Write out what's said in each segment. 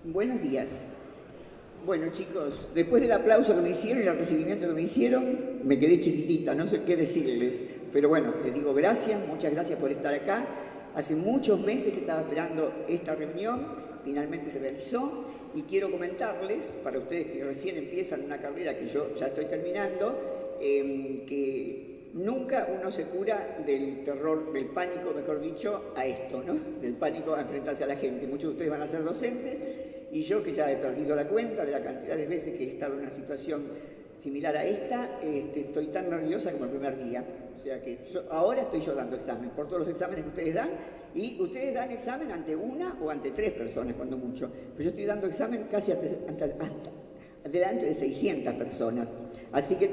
Buenos días. Bueno, chicos, después del aplauso que me hicieron y el recibimiento que me hicieron, me quedé chiquitita, no sé qué decirles. Pero bueno, les digo gracias, muchas gracias por estar acá. Hace muchos meses que estaba esperando esta reunión, finalmente se realizó. Y quiero comentarles, para ustedes que recién empiezan una carrera que yo ya estoy terminando, que nunca uno se cura del terror, del pánico, mejor dicho, a esto, ¿no? Del pánico a enfrentarse a la gente. Muchos de ustedes van a ser docentes y yo, que ya he perdido la cuenta de la cantidad de veces que he estado en una situación similar a esta, estoy tan nerviosa como el primer día. O sea que ahora estoy yo dando examen, por todos los exámenes que ustedes dan, y ustedes dan examen ante una o ante 3 personas, cuando mucho. Pero yo estoy dando examen casi delante de 600 personas. Así que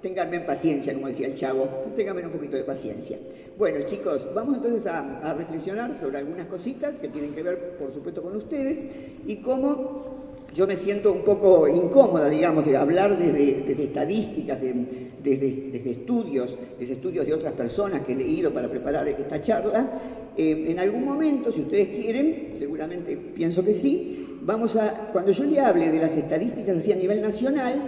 ténganme paciencia, como decía el Chavo, ténganme un poquito de paciencia. Bueno, chicos, vamos entonces a reflexionar sobre algunas cositas que tienen que ver, por supuesto, con ustedes y cómo yo me siento un poco incómoda, digamos, de hablar desde estadísticas, desde estudios de otras personas que he leído para preparar esta charla. En algún momento, si ustedes quieren, seguramente pienso que sí, cuando yo le hable de las estadísticas así a nivel nacional,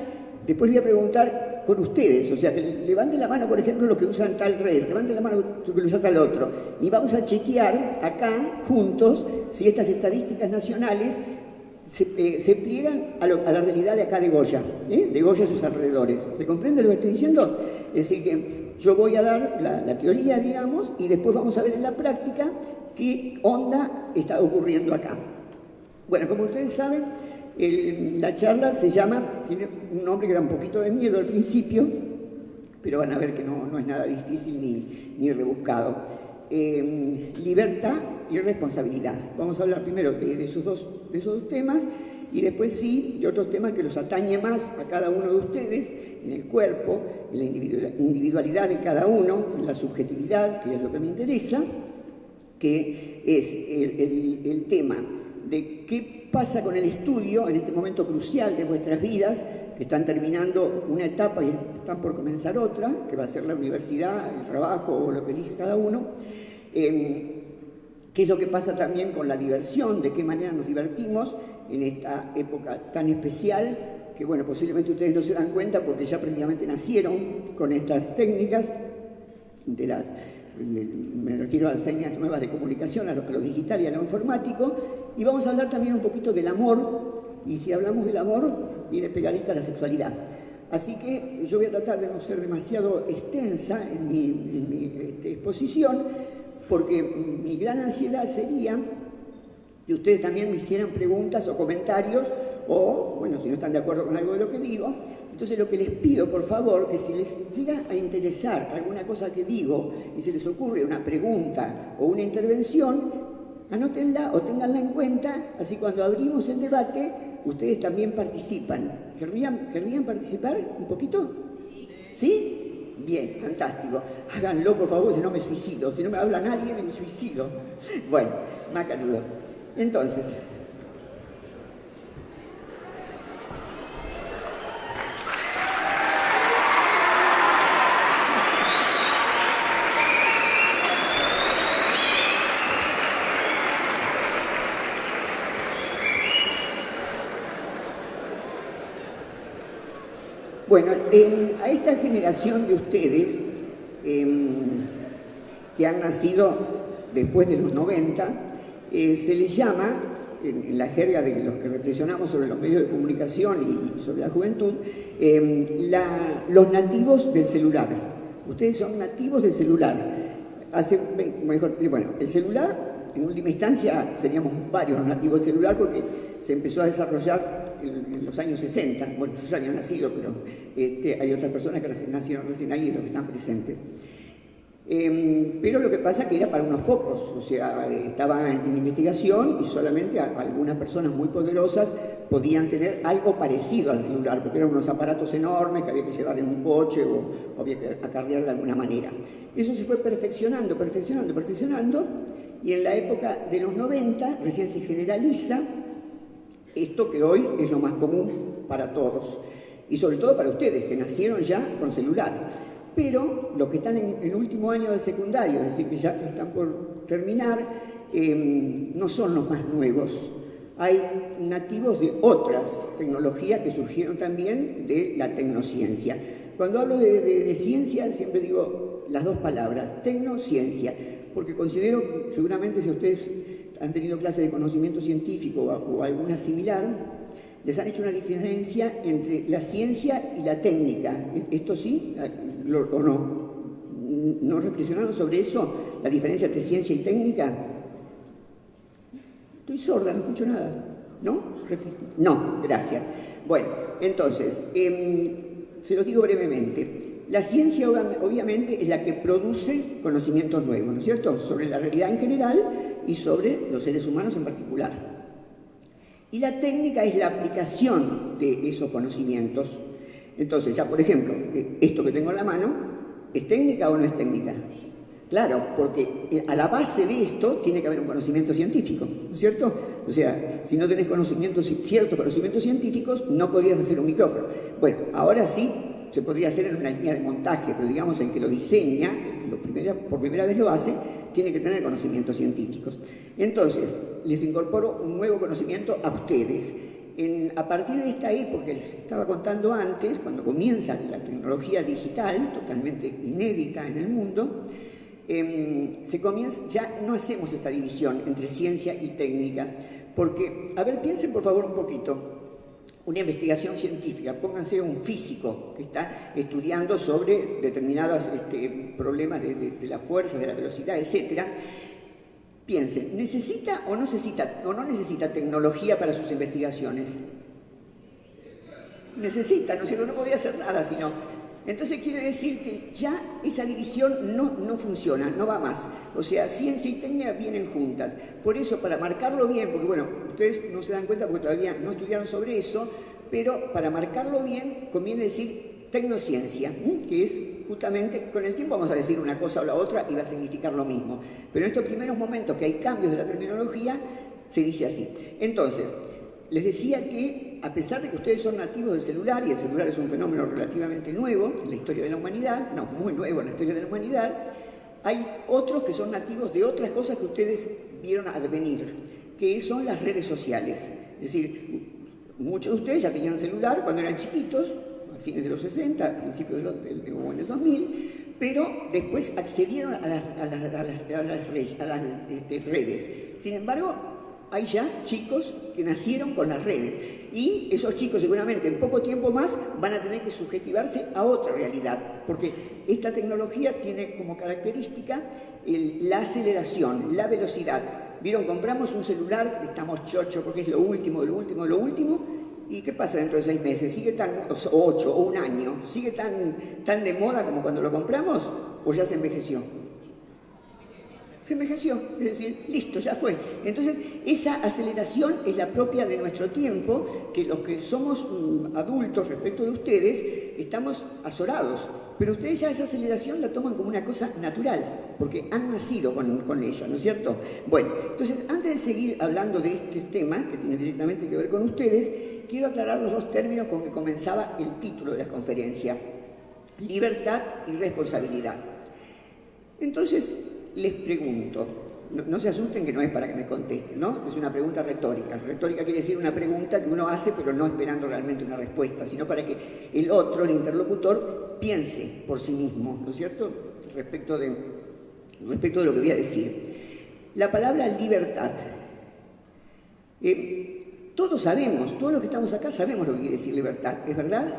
después voy a preguntar con ustedes, o sea, que levanten la mano, por ejemplo, los que usan tal red, levanten la mano los que usan tal otro, y vamos a chequear acá, juntos, si estas estadísticas nacionales se pliegan a la realidad de acá de Goya, de Goya y sus alrededores. ¿Se comprende lo que estoy diciendo? Es decir, que yo voy a dar la teoría, digamos, y después vamos a ver en la práctica qué onda está ocurriendo acá. Bueno, como ustedes saben, la charla tiene un nombre que da un poquito de miedo al principio, pero van a ver que no es nada difícil ni rebuscado. Libertad y responsabilidad. Vamos a hablar primero de esos dos temas y después sí de otros temas que los atañe más a cada uno de ustedes, en el cuerpo, en la individualidad de cada uno, en la subjetividad, que es lo que me interesa, que es el tema de qué pasa con el estudio en este momento crucial de vuestras vidas, que están terminando una etapa y están por comenzar otra, que va a ser la universidad, el trabajo o lo que elige cada uno. ¿Qué es lo que pasa también con la diversión? ¿De qué manera nos divertimos en esta época tan especial? Que bueno, posiblemente ustedes no se dan cuenta porque ya prácticamente nacieron con estas técnicas me refiero a las técnicas nuevas de comunicación, a lo digital y a lo informático, y vamos a hablar también un poquito del amor, y si hablamos del amor, viene pegadita a la sexualidad. Así que yo voy a tratar de no ser demasiado extensa en mi exposición, porque mi gran ansiedad sería que ustedes también me hicieran preguntas o comentarios, o, bueno, si no están de acuerdo con algo de lo que digo, entonces lo que les pido, por favor, que si les llega a interesar alguna cosa que digo y se les ocurre una pregunta o una intervención, anótenla o ténganla en cuenta, así cuando abrimos el debate, ustedes también participan. ¿Querrían participar un poquito? ¿Sí? Bien, fantástico. Háganlo, por favor, si no me suicido. Si no me habla nadie, me suicido. Bueno, macanudo. Entonces, bueno, a esta generación de ustedes que han nacido después de los 90, se les llama, en la jerga de los que reflexionamos sobre los medios de comunicación y sobre la juventud, los nativos del celular. Ustedes son nativos del celular. Bueno, el celular, en última instancia, seríamos varios los nativos del celular porque se empezó a desarrollar en los años 60. Bueno, yo ya había nacido, pero hay otras personas que nacieron recién ahí, los que están presentes. Pero lo que pasa es que era para unos pocos, o sea, estaba en investigación y solamente algunas personas muy poderosas podían tener algo parecido al celular, porque eran unos aparatos enormes que había que llevar en un coche o había que acarrear de alguna manera. Eso se fue perfeccionando, y en la época de los 90 recién se generaliza esto que hoy es lo más común para todos, y sobre todo para ustedes, que nacieron ya con celular. Pero los que están en el último año de secundario, es decir, que ya están por terminar, no son los más nuevos. hay nativos de otras tecnologías que surgieron también de la tecnociencia. Cuando hablo de ciencia siempre digo las dos palabras, tecnociencia, porque considero, seguramente si ustedes han tenido clases de conocimiento científico o alguna similar, les han hecho una diferencia entre la ciencia y la técnica. ¿Esto sí o no? ¿No reflexionaron sobre eso? ¿La diferencia entre ciencia y técnica? Estoy sorda, no escucho nada. ¿No? No, gracias. Bueno, entonces, se los digo brevemente. La ciencia obviamente es la que produce conocimientos nuevos, ¿no es cierto?, sobre la realidad en general y sobre los seres humanos en particular. Y la técnica es la aplicación de esos conocimientos. Entonces, ya por ejemplo, esto que tengo en la mano, ¿es técnica o no es técnica? Claro, porque a la base de esto tiene que haber un conocimiento científico, ¿no es cierto? O sea, si no tenés ciertos conocimientos científicos, no podrías hacer un micrófono. Bueno, ahora sí se podría hacer en una línea de montaje, pero digamos el que lo diseña, el que por primera vez lo hace, tiene que tener conocimientos científicos. Entonces, les incorporo un nuevo conocimiento a ustedes. A partir de esta época que les estaba contando antes, cuando comienza la tecnología digital, totalmente inédita en el mundo, ya no hacemos esta división entre ciencia y técnica, porque, a ver, piensen por favor un poquito. Una investigación científica, pónganse un físico que está estudiando sobre determinados problemas de la fuerza, de la velocidad, etc. Piensen, ¿necesita o no necesita tecnología para sus investigaciones? Necesita, ¿no es cierto? No podría hacer nada si no. Entonces quiere decir que ya esa división no funciona, no va más. O sea, ciencia y técnica vienen juntas. Por eso, para marcarlo bien, porque bueno, ustedes no se dan cuenta porque todavía no estudiaron sobre eso, pero para marcarlo bien conviene decir tecnociencia, que es justamente, con el tiempo vamos a decir una cosa o la otra y va a significar lo mismo. Pero en estos primeros momentos que hay cambios de la terminología, se dice así. Entonces, les decía que, a pesar de que ustedes son nativos del celular, y el celular es un fenómeno relativamente nuevo en la historia de la humanidad, no, muy nuevo en la historia de la humanidad, hay otros que son nativos de otras cosas que ustedes vieron advenir, que son las redes sociales. Es decir, muchos de ustedes ya tenían celular cuando eran chiquitos, a fines de los 60, a principios o en el 2000, pero después accedieron a las redes. Sin embargo, hay ya chicos que nacieron con las redes y esos chicos seguramente en poco tiempo más van a tener que subjetivarse a otra realidad, porque esta tecnología tiene como característica la aceleración, la velocidad. ¿Vieron? Compramos un celular, estamos chocho porque es lo último, de lo último, de lo último, ¿y qué pasa dentro de 6 meses? ¿Sigue tan, 8 o un año, sigue tan de moda como cuando lo compramos o ya se envejeció? Se envejeció, es decir, listo, ya fue. Entonces, esa aceleración es la propia de nuestro tiempo, que los que somos adultos respecto de ustedes, estamos azorados. Pero ustedes ya esa aceleración la toman como una cosa natural, porque han nacido con ella, ¿no es cierto? Bueno, entonces, antes de seguir hablando de este tema, que tiene directamente que ver con ustedes, quiero aclarar los dos términos con que comenzaba el título de la conferencia: libertad y responsabilidad. Entonces, les pregunto, no se asusten que no es para que me contesten, ¿no? Es una pregunta retórica. Retórica quiere decir una pregunta que uno hace pero no esperando realmente una respuesta, sino para que el otro, el interlocutor, piense por sí mismo, ¿no es cierto?, respecto de lo que voy a decir. La palabra libertad. Todos sabemos, todos los que estamos acá sabemos lo que quiere decir libertad, ¿es verdad?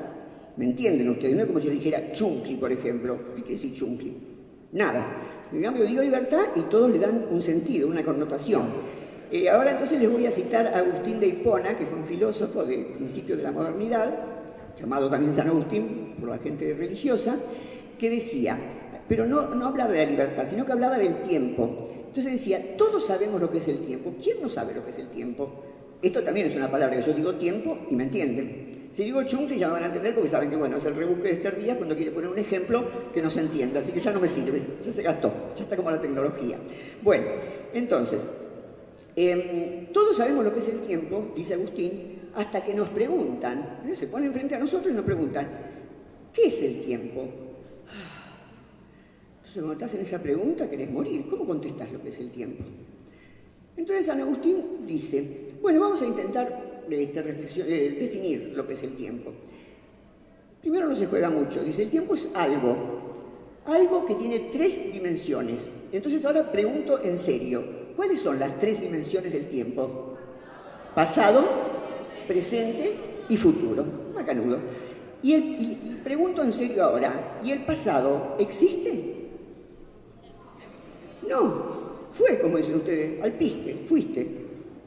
¿Me entienden ustedes? No es como si yo dijera chuncli, por ejemplo. ¿Qué quiere decir chuncli? Nada. Digamos, yo digo libertad y todos le dan un sentido, una connotación. Ahora entonces les voy a citar a Agustín de Hipona, que fue un filósofo del principio de la modernidad, llamado también San Agustín por la gente religiosa, que decía, pero no hablaba de la libertad, sino que hablaba del tiempo. Entonces decía, todos sabemos lo que es el tiempo. ¿Quién no sabe lo que es el tiempo? Esto también es una palabra que yo digo tiempo y me entienden. Si digo chunfi ya me van a entender porque saben que, bueno, es el rebusque de Esther Díaz cuando quiere poner un ejemplo que no se entienda, así que ya no me sirve, ya se gastó, ya está como la tecnología. Bueno, entonces, todos sabemos lo que es el tiempo, dice Agustín, hasta que nos preguntan, se ponen frente a nosotros y nos preguntan, ¿qué es el tiempo? Entonces, cuando te hacen esa pregunta, querés morir. ¿Cómo contestás lo que es el tiempo? Entonces San Agustín dice, bueno, vamos a intentar definir lo que es el tiempo. Primero no se juega mucho, dice, el tiempo es algo que tiene 3 dimensiones. Entonces ahora pregunto en serio, ¿cuáles son las 3 dimensiones del tiempo? Pasado, presente y futuro. Macanudo. Y pregunto en serio ahora, ¿y el pasado existe? No. Fue, como dicen ustedes, al piste, fuiste,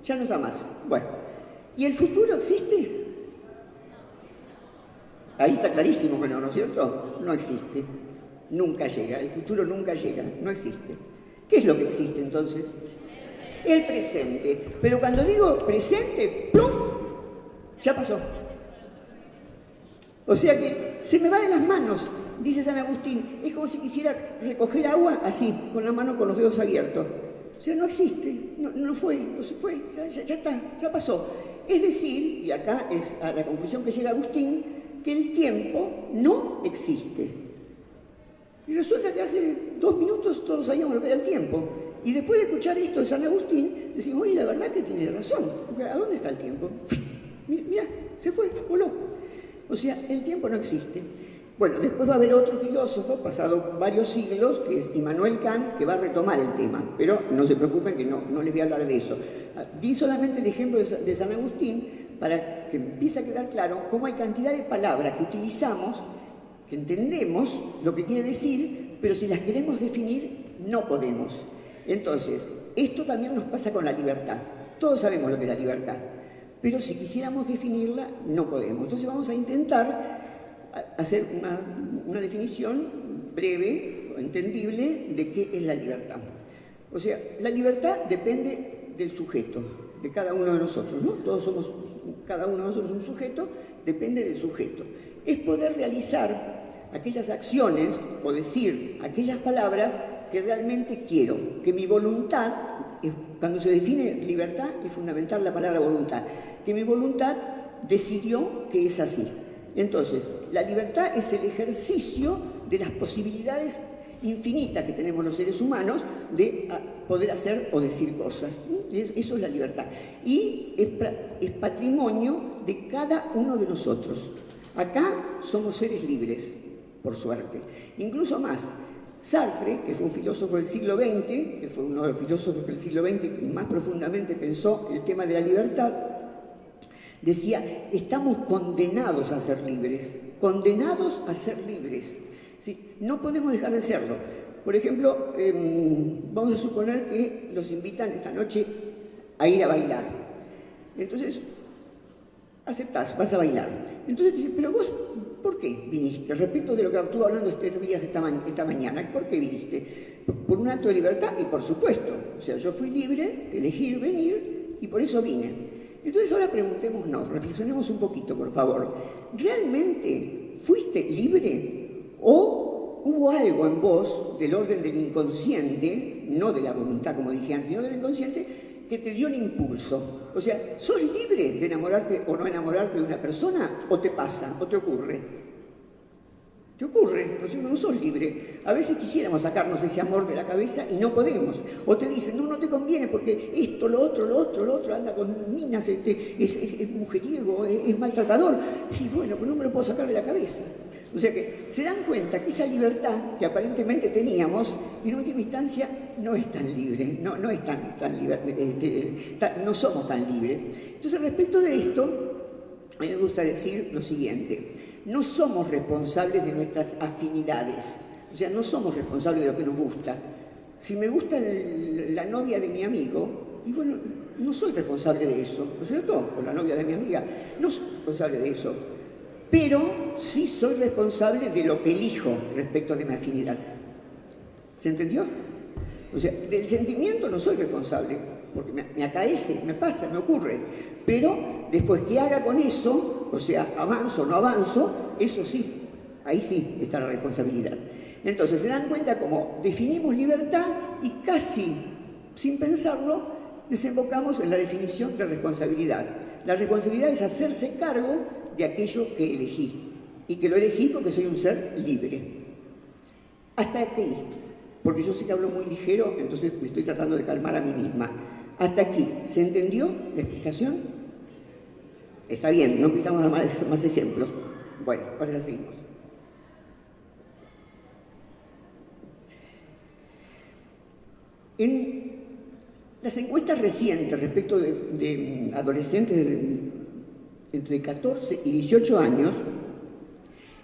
ya no está más. Bueno, ¿y el futuro existe? Ahí está clarísimo que no, ¿no es cierto? No existe, nunca llega, el futuro nunca llega, no existe. ¿Qué es lo que existe entonces? El presente. Pero cuando digo presente, ¡plum!, ya pasó. O sea que se me va de las manos. Dice San Agustín, es como si quisiera recoger agua así, con la mano con los dedos abiertos. O sea, no existe, no fue, no se fue, ya está, ya pasó. Es decir, y acá es a la conclusión que llega Agustín, que el tiempo no existe. Y resulta que hace 2 minutos todos sabíamos lo que era el tiempo. Y después de escuchar esto de San Agustín, decimos, oye, la verdad que tiene razón. Porque ¿a dónde está el tiempo? Mirá, se fue, voló. O sea, el tiempo no existe. Bueno, después va a haber otro filósofo, pasado varios siglos, que es Immanuel Kant, que va a retomar el tema. Pero no se preocupen que no les voy a hablar de eso. Di solamente el ejemplo de San Agustín para que empiece a quedar claro cómo hay cantidad de palabras que utilizamos, que entendemos lo que quiere decir, pero si las queremos definir, no podemos. Entonces, esto también nos pasa con la libertad. Todos sabemos lo que es la libertad, pero si quisiéramos definirla, no podemos. Entonces vamos a intentar hacer una definición breve, entendible, de qué es la libertad. O sea, la libertad depende del sujeto, de cada uno de nosotros, ¿no? Todos somos, cada uno de nosotros un sujeto, depende del sujeto. Es poder realizar aquellas acciones o decir aquellas palabras que realmente quiero, que mi voluntad, cuando se define libertad, es fundamental la palabra voluntad, que mi voluntad decidió que es así. Entonces, la libertad es el ejercicio de las posibilidades infinitas que tenemos los seres humanos de poder hacer o decir cosas. Eso es la libertad. Y es patrimonio de cada uno de nosotros. Acá somos seres libres, por suerte. Incluso más, Sartre, que fue un filósofo del siglo XX, que fue uno de los filósofos del siglo XX que más profundamente pensó el tema de la libertad, decía, estamos condenados a ser libres, condenados a ser libres. ¿Sí? No podemos dejar de serlo. Por ejemplo, vamos a suponer que los invitan esta noche a ir a bailar. Entonces, aceptás, vas a bailar. Entonces dice, pero vos, ¿por qué viniste? Respecto de lo que estuvo hablando estos días esta mañana, ¿por qué viniste? Por un acto de libertad y por supuesto. O sea, yo fui libre de elegir venir y por eso vine. Entonces ahora preguntémonos, reflexionemos un poquito, por favor. ¿Realmente fuiste libre o hubo algo en vos del orden del inconsciente, no de la voluntad como dije antes, sino del inconsciente, que te dio el impulso? O sea, ¿sos libre de enamorarte o no enamorarte de una persona o te pasa o te ocurre? Te ocurre, no sos libre. A veces quisiéramos sacarnos ese amor de la cabeza y no podemos. O te dicen, no te conviene porque esto, lo otro, anda con minas, es mujeriego, es maltratador. Y bueno, pues no me lo puedo sacar de la cabeza. O sea que se dan cuenta que esa libertad que aparentemente teníamos, en última instancia, no es tan libre, no es tan libre, no somos tan libres. Entonces, respecto de esto, a mí me gusta decir lo siguiente. No somos responsables de nuestras afinidades, o sea, no somos responsables de lo que nos gusta. Si me gusta la novia de mi amigo, y bueno, no soy responsable de eso, ¿no es cierto? O la novia de mi amiga, no soy responsable de eso, pero sí soy responsable de lo que elijo respecto de mi afinidad. ¿Se entendió? O sea, del sentimiento no soy responsable, porque me acaece, me pasa, me ocurre, pero después que haga con eso, o sea, avanzo o no avanzo, eso sí, ahí sí está la responsabilidad. Entonces se dan cuenta cómo definimos libertad y casi sin pensarlo desembocamos en la definición de responsabilidad. La responsabilidad es hacerse cargo de aquello que elegí y que lo elegí porque soy un ser libre. Hasta aquí, porque yo sé que hablo muy ligero, entonces me estoy tratando de calmar a mí misma. Hasta aquí, ¿se entendió la explicación? Está bien, no empezamos a dar más ejemplos. Bueno, ahora ya seguimos. En las encuestas recientes respecto de adolescentes entre 14 y 18 años,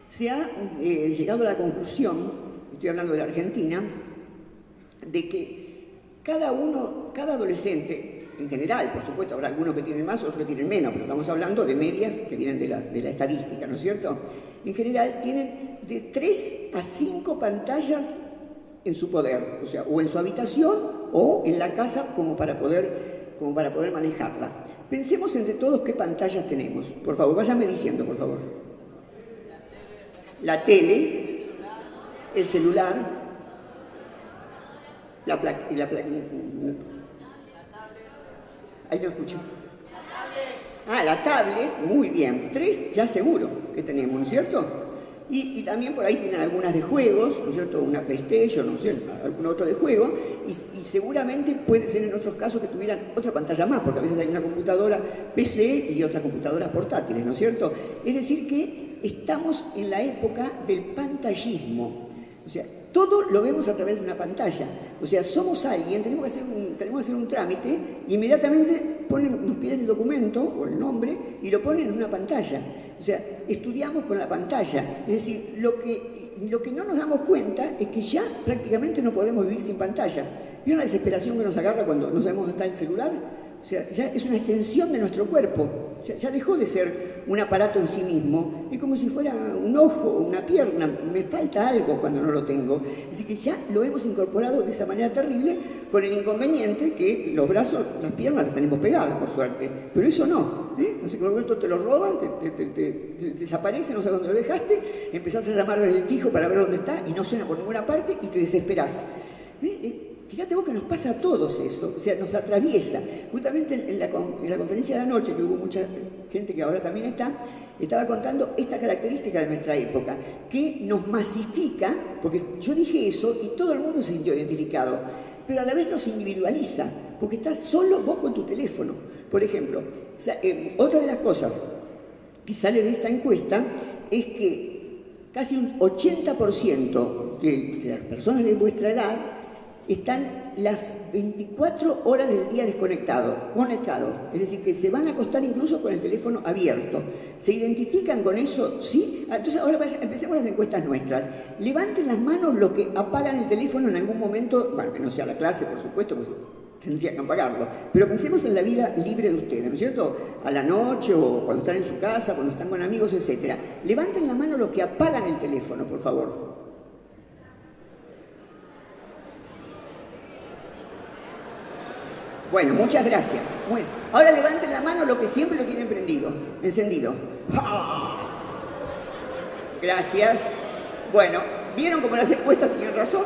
se ha llegado a la conclusión, estoy hablando de la Argentina, de que cada adolescente, en general, por supuesto, habrá algunos que tienen más, otros que tienen menos, pero estamos hablando de medias que vienen de la estadística, ¿no es cierto? En general tienen de 3 a 5 pantallas en su poder, o sea, o en su habitación o en la casa como para poder manejarla. Pensemos entre todos qué pantallas tenemos. Por favor, váyanme diciendo, por favor. La tele, el celular, ahí no escucho. La tablet, muy bien. 3 ya seguro que tenemos, ¿no es cierto? Y también por ahí tienen algunas de juegos, ¿no es cierto? Una PlayStation, no sé, algún otro de juego, y seguramente puede ser en otros casos que tuvieran otra pantalla más, porque a veces hay una computadora PC y otras computadoras portátiles, ¿no es cierto? Es decir que estamos en la época del pantallismo, o sea, todo lo vemos a través de una pantalla. O sea, somos alguien, tenemos que hacer un trámite, inmediatamente nos piden el documento o el nombre y lo ponen en una pantalla. O sea, estudiamos con la pantalla. Es decir, lo que no nos damos cuenta es que ya prácticamente no podemos vivir sin pantalla. ¿Vieron la desesperación que nos agarra cuando no sabemos dónde está el celular? O sea, ya es una extensión de nuestro cuerpo. Ya dejó de ser un aparato en sí mismo. Es como si fuera un ojo o una pierna. Me falta algo cuando no lo tengo. Así que ya lo hemos incorporado de esa manera terrible, con el inconveniente que los brazos, las piernas las tenemos pegadas, por suerte. Pero eso no. No sé, por un momento te lo roban, te desaparece, no sabes dónde lo dejaste, empezás a llamar desde el fijo para ver dónde está y no suena por ninguna parte y te desesperás. Fíjate vos que nos pasa a todos eso, o sea, nos atraviesa. Justamente en la conferencia de anoche, que hubo mucha gente que ahora también estaba contando esta característica de nuestra época, que nos masifica, porque yo dije eso y todo el mundo se sintió identificado, pero a la vez nos individualiza, porque estás solo vos con tu teléfono. Por ejemplo, otra de las cosas que sale de esta encuesta es que casi un 80% de las personas de vuestra edad están las 24 horas del día conectados, es decir, que se van a acostar incluso con el teléfono abierto. ¿Se identifican con eso? ¿Sí? Entonces ahora empecemos las encuestas nuestras. Levanten las manos los que apagan el teléfono en algún momento, bueno, que no sea la clase, por supuesto, porque tendrían que apagarlo, pero pensemos en la vida libre de ustedes, ¿no es cierto? A la noche o cuando están en su casa, cuando están con amigos, etc. Levanten la mano los que apagan el teléfono, por favor. Bueno, muchas gracias. Bueno, ahora levanten la mano los que siempre lo tienen encendido. ¡Ah! Gracias. Bueno, ¿vieron cómo las encuestas tienen razón?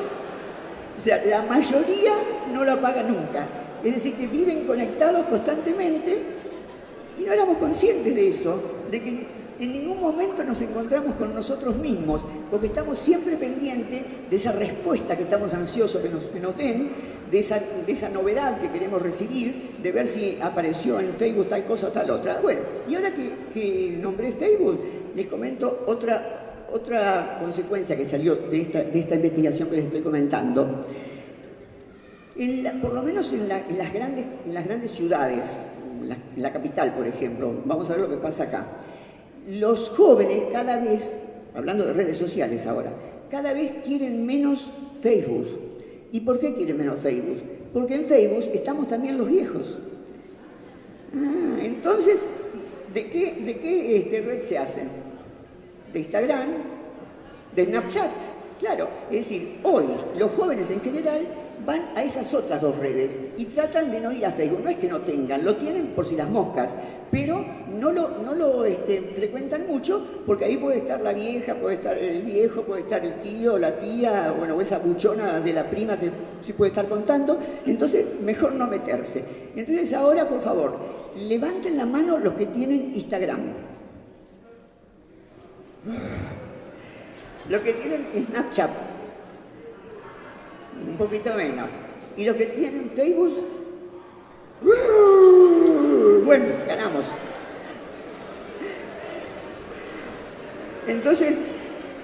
O sea, la mayoría no lo apaga nunca. Es decir, que viven conectados constantemente y no éramos conscientes de eso, de que en ningún momento nos encontramos con nosotros mismos, porque estamos siempre pendientes de esa respuesta que estamos ansiosos que nos den, de esa novedad que queremos recibir, de ver si apareció en Facebook tal cosa o tal otra. Bueno, y ahora que nombré Facebook, les comento otra consecuencia que salió de esta investigación que les estoy comentando. Por lo menos en las grandes ciudades, en la capital, por ejemplo, vamos a ver lo que pasa acá. Los jóvenes cada vez, hablando de redes sociales ahora, cada vez quieren menos Facebook. ¿Y por qué quieren menos Facebook? Porque en Facebook estamos también los viejos. Entonces, ¿de qué red se hacen? ¿De Instagram? ¿De Snapchat? Claro, es decir, hoy los jóvenes en general van a esas otras dos redes y tratan de no ir a Facebook. No es que no tengan, lo tienen por si las moscas, pero no lo frecuentan mucho porque ahí puede estar la vieja, puede estar el viejo, puede estar el tío, la tía, bueno, o esa buchona de la prima que sí puede estar contando. Entonces, mejor no meterse. Entonces ahora, por favor, levanten la mano los que tienen Instagram. Los que tienen Snapchat, un poquito menos. Y los que tienen Facebook, digamos. Entonces,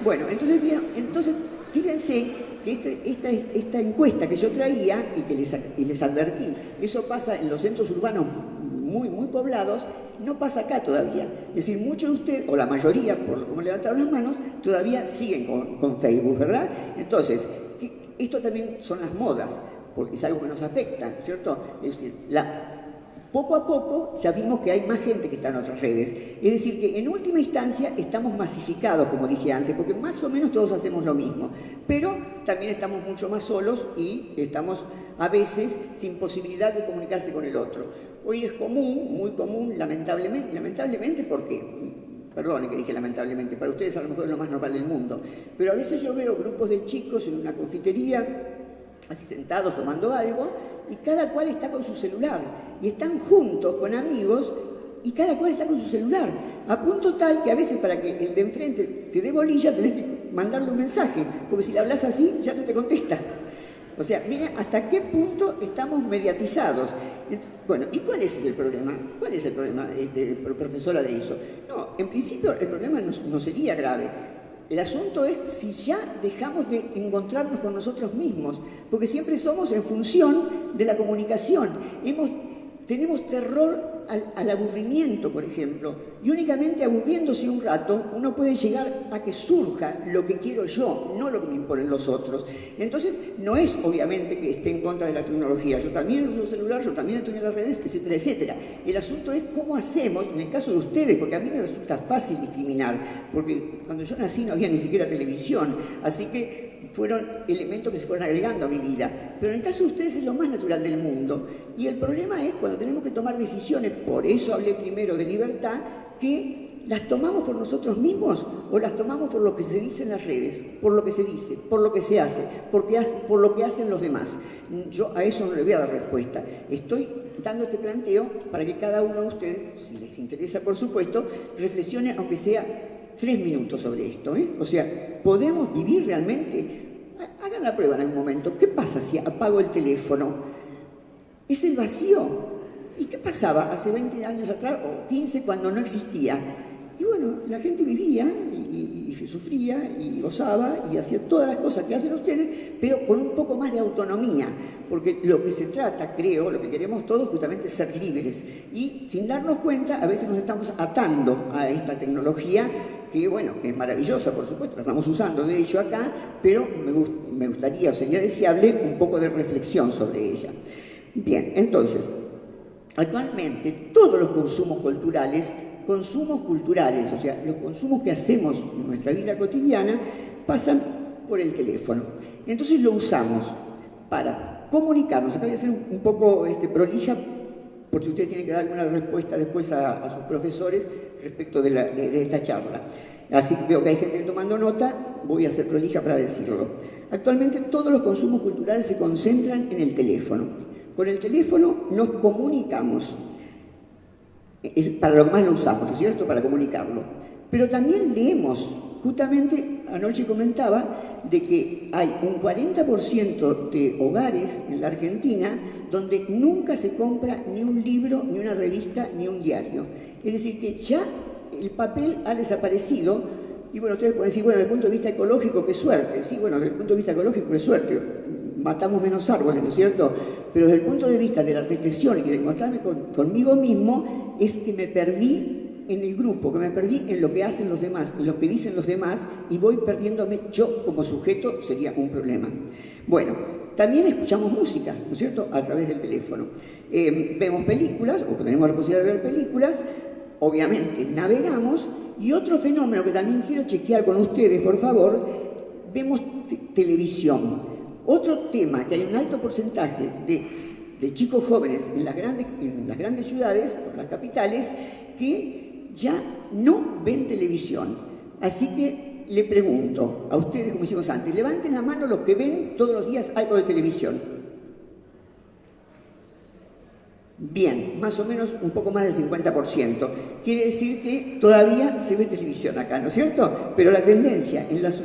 bueno, entonces fíjense que esta encuesta que yo traía y que les advertí, eso pasa en los centros urbanos muy, muy poblados, no pasa acá todavía. Es decir, muchos de ustedes, o la mayoría, por lo que me levantaron las manos, todavía siguen con Facebook, ¿verdad? Entonces, esto también son las modas, porque es algo que nos afecta, ¿cierto? Es decir, poco a poco ya vimos que hay más gente que está en otras redes. Es decir, que en última instancia estamos masificados, como dije antes, porque más o menos todos hacemos lo mismo. Pero también estamos mucho más solos y estamos a veces sin posibilidad de comunicarse con el otro. Hoy es común, muy común, lamentablemente, porque, perdone que dije lamentablemente, para ustedes a lo mejor es lo más normal del mundo, pero a veces yo veo grupos de chicos en una confitería, así sentados tomando algo, y cada cual está con su celular, y están juntos con amigos, y cada cual está con su celular, a punto tal que a veces para que el de enfrente te dé bolilla tenés que mandarle un mensaje, porque si le hablas así ya no te contesta. O sea, miren hasta qué punto estamos mediatizados. Bueno, ¿y cuál es el problema? ¿Cuál es el problema, profesora de eso? No, en principio el problema no sería grave. El asunto es si ya dejamos de encontrarnos con nosotros mismos, porque siempre somos en función de la comunicación. Tenemos terror al aburrimiento, por ejemplo, y únicamente aburriéndose un rato uno puede llegar a que surja lo que quiero yo, no lo que me imponen los otros. Entonces, no es obviamente que esté en contra de la tecnología. Yo también uso celular, yo también estoy en las redes, etcétera, etcétera. El asunto es cómo hacemos, en el caso de ustedes, porque a mí me resulta fácil discriminar, porque cuando yo nací no había ni siquiera televisión, así que fueron elementos que se fueron agregando a mi vida. Pero en el caso de ustedes es lo más natural del mundo. Y el problema es cuando tenemos que tomar decisiones, por eso hablé primero de libertad, que las tomamos por nosotros mismos o las tomamos por lo que se dice en las redes, por lo que se dice, por lo que se hace, por lo que hacen los demás. Yo a eso no le voy a dar respuesta. Estoy dando este planteo para que cada uno de ustedes, si les interesa por supuesto, reflexione aunque sea 3 minutos sobre esto, ¿eh? O sea, ¿podemos vivir realmente? Hagan la prueba en algún momento. ¿Qué pasa si apago el teléfono? Es el vacío. ¿Y qué pasaba hace 20 años atrás o 15 cuando no existía? Y bueno, la gente vivía y sufría y gozaba y hacía todas las cosas que hacen ustedes, pero con un poco más de autonomía, porque lo que se trata, creo, lo que queremos todos justamente es ser libres. Y sin darnos cuenta, a veces nos estamos atando a esta tecnología que, bueno, que es maravillosa, por supuesto, la estamos usando de hecho acá, pero me gustaría o sería deseable un poco de reflexión sobre ella. Bien, entonces, actualmente todos los consumos culturales, o sea, los consumos que hacemos en nuestra vida cotidiana, pasan por el teléfono. Entonces lo usamos para comunicarnos. Acá voy a ser un poco prolija, por si usted tiene que dar alguna respuesta después a sus profesores respecto de esta charla. Así que veo que hay gente tomando nota, voy a ser prolija para decirlo. Actualmente todos los consumos culturales se concentran en el teléfono. Con el teléfono nos comunicamos, para lo que más lo usamos, ¿no es cierto?, para comunicarlo. Pero también leemos. Justamente anoche comentaba de que hay un 40% de hogares en la Argentina donde nunca se compra ni un libro, ni una revista, ni un diario. Es decir, que ya el papel ha desaparecido. Y bueno, ustedes pueden decir, bueno, desde el punto de vista ecológico, qué suerte. Sí, bueno, desde el punto de vista ecológico, qué suerte. Matamos menos árboles, ¿no es cierto? Pero desde el punto de vista de la reflexión y de encontrarme conmigo mismo, es que me perdí en el grupo, que me perdí en lo que hacen los demás, en lo que dicen los demás, y voy perdiéndome yo como sujeto, sería un problema. Bueno, también escuchamos música, ¿no es cierto?, a través del teléfono. Vemos películas, o tenemos la posibilidad de ver películas, obviamente navegamos, y otro fenómeno que también quiero chequear con ustedes, por favor, vemos televisión. Otro tema, que hay un alto porcentaje de chicos jóvenes en las grandes ciudades, o las capitales, que ya no ven televisión. Así que le pregunto a ustedes, como hicimos antes, levanten la mano los que ven todos los días algo de televisión. Bien, más o menos un poco más del 50%. Quiere decir que todavía se ve televisión acá, ¿no es cierto? Pero la tendencia en las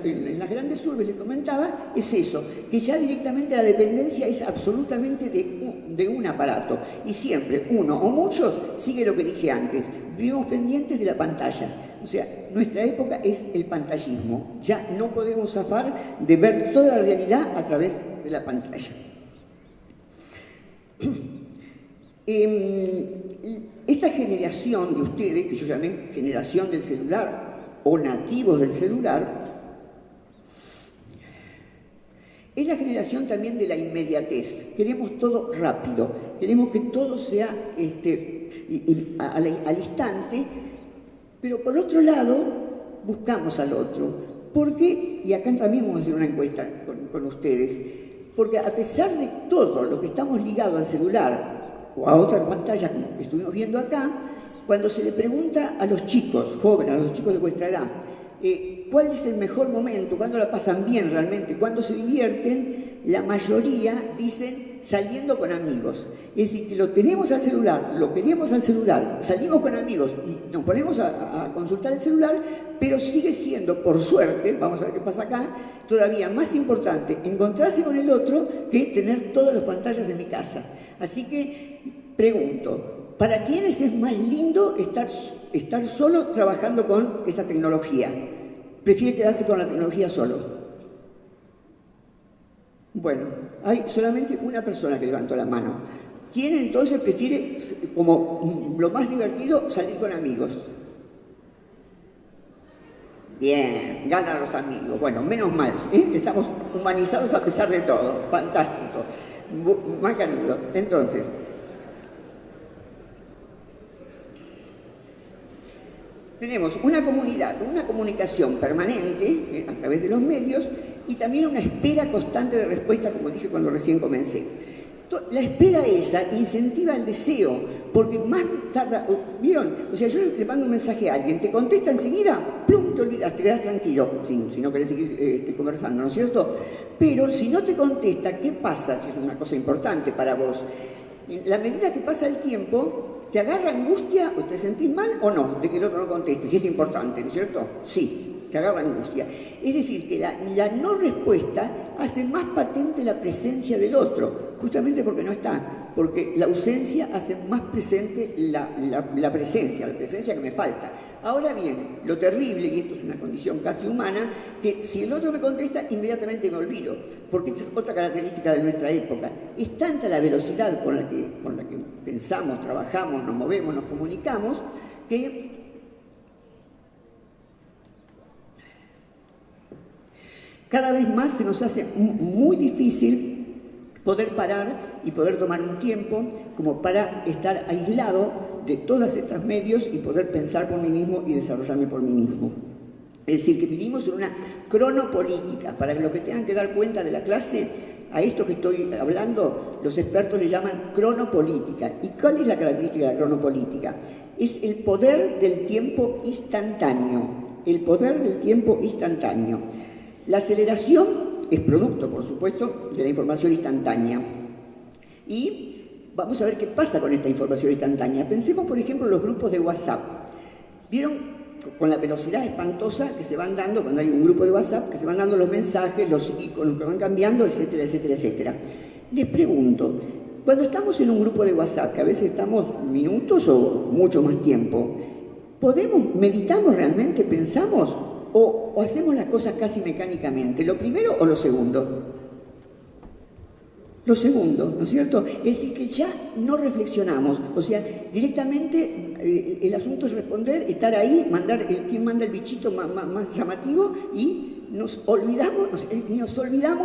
grandes urbes, les comentaba, es eso, que ya directamente la dependencia es absolutamente de de un aparato. Y siempre uno o muchos sigue lo que dije antes, vivimos pendientes de la pantalla. O sea, nuestra época es el pantallismo. Ya no podemos zafar de ver toda la realidad a través de la pantalla. Esta generación de ustedes, que yo llamé generación del celular o nativos del celular, es la generación también de la inmediatez. Queremos todo rápido, queremos que todo sea al instante, pero por otro lado buscamos al otro. ¿Por qué? Y acá también vamos a hacer una encuesta con ustedes. Porque a pesar de todo lo que estamos ligados al celular o a otra pantalla que estuvimos viendo acá, cuando se le pregunta a los chicos jóvenes, a los chicos de vuestra edad, ¿cuál es el mejor momento? ¿Cuándo la pasan bien realmente? ¿Cuándo se divierten? La mayoría dicen saliendo con amigos. Es decir, que lo tenemos al celular, lo queremos al celular, salimos con amigos y nos ponemos a consultar el celular, pero sigue siendo, por suerte, vamos a ver qué pasa acá, todavía más importante encontrarse con el otro que tener todas las pantallas en mi casa. Así que pregunto, ¿para quiénes es más lindo estar solo trabajando con esta tecnología? ¿Prefiere quedarse con la tecnología solo? Bueno, hay solamente una persona que levantó la mano. ¿Quién entonces prefiere, como lo más divertido, salir con amigos? Bien, ganan los amigos. Bueno, menos mal, estamos humanizados a pesar de todo. Fantástico. Macanudo. Entonces, tenemos una comunidad, una comunicación permanente a través de los medios y también una espera constante de respuesta, como dije cuando recién comencé. La espera esa incentiva el deseo, porque más tarda, ¿vieron? O sea, yo le mando un mensaje a alguien, te contesta enseguida, plum, te olvidas, te quedas tranquilo, si no querés seguir conversando, ¿no es cierto? Pero si no te contesta, ¿qué pasa? Si es una cosa importante para vos. En la medida que pasa el tiempo, ¿te agarra angustia o te sentís mal o no de que el otro no conteste? Si es importante, ¿no es cierto? Sí, te agarra angustia. Es decir, que la no respuesta hace más patente la presencia del otro, justamente porque no está, porque la ausencia hace más presente la presencia que me falta. Ahora bien, lo terrible, y esto es una condición casi humana, que si el otro me contesta, inmediatamente me olvido, porque esta es otra característica de nuestra época. Es tanta la velocidad con la que pensamos, trabajamos, nos movemos, nos comunicamos, que cada vez más se nos hace muy difícil poder parar y poder tomar un tiempo como para estar aislado de todos estos medios y poder pensar por mí mismo y desarrollarme por mí mismo. Es decir, que vivimos en una cronopolítica. Para los que tengan que dar cuenta de la clase, a esto que estoy hablando, los expertos le llaman cronopolítica. ¿Y cuál es la característica de la cronopolítica? Es el poder del tiempo instantáneo. El poder del tiempo instantáneo. La aceleración es producto, por supuesto, de la información instantánea. Y vamos a ver qué pasa con esta información instantánea. Pensemos, por ejemplo, en los grupos de WhatsApp. ¿Vieron con la velocidad espantosa que se van dando cuando hay un grupo de WhatsApp, que se van dando los mensajes, los iconos que van cambiando, etcétera, etcétera, etcétera? Les pregunto, cuando estamos en un grupo de WhatsApp, que a veces estamos minutos o mucho más tiempo, meditamos realmente, pensamos? ¿O hacemos las cosas casi mecánicamente? ¿Lo primero o lo segundo? Lo segundo, ¿no es cierto? Es decir, que ya no reflexionamos. O sea, directamente el asunto es responder, estar ahí, quien manda el bichito más llamativo y nos olvidamos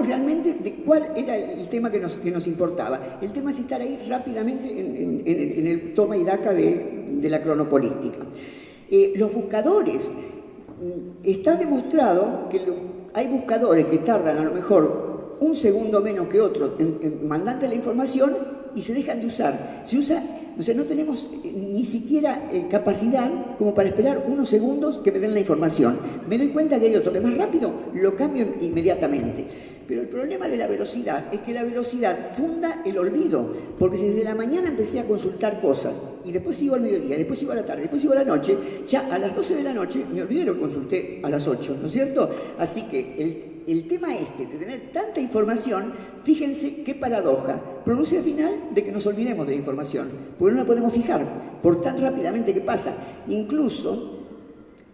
realmente de cuál era el tema que nos importaba. El tema es estar ahí rápidamente en el toma y daca de la cronopolítica. Los buscadores. Está demostrado que hay buscadores que tardan a lo mejor un segundo menos que otros en mandarte la información y se dejan de usar. O sea, no tenemos ni siquiera capacidad como para esperar unos segundos que me den la información. Me doy cuenta que hay otro que es más rápido, lo cambio inmediatamente. Pero el problema de la velocidad es que la velocidad funda el olvido, porque si desde la mañana empecé a consultar cosas y después sigo al mediodía, después sigo a la tarde, después sigo a la noche, ya a las 12 de la noche me olvidé lo que consulté a las 8, ¿no es cierto? Así que el tema este de tener tanta información, fíjense qué paradoja, produce al final de que nos olvidemos de la información, porque no la podemos fijar por tan rápidamente que pasa. Incluso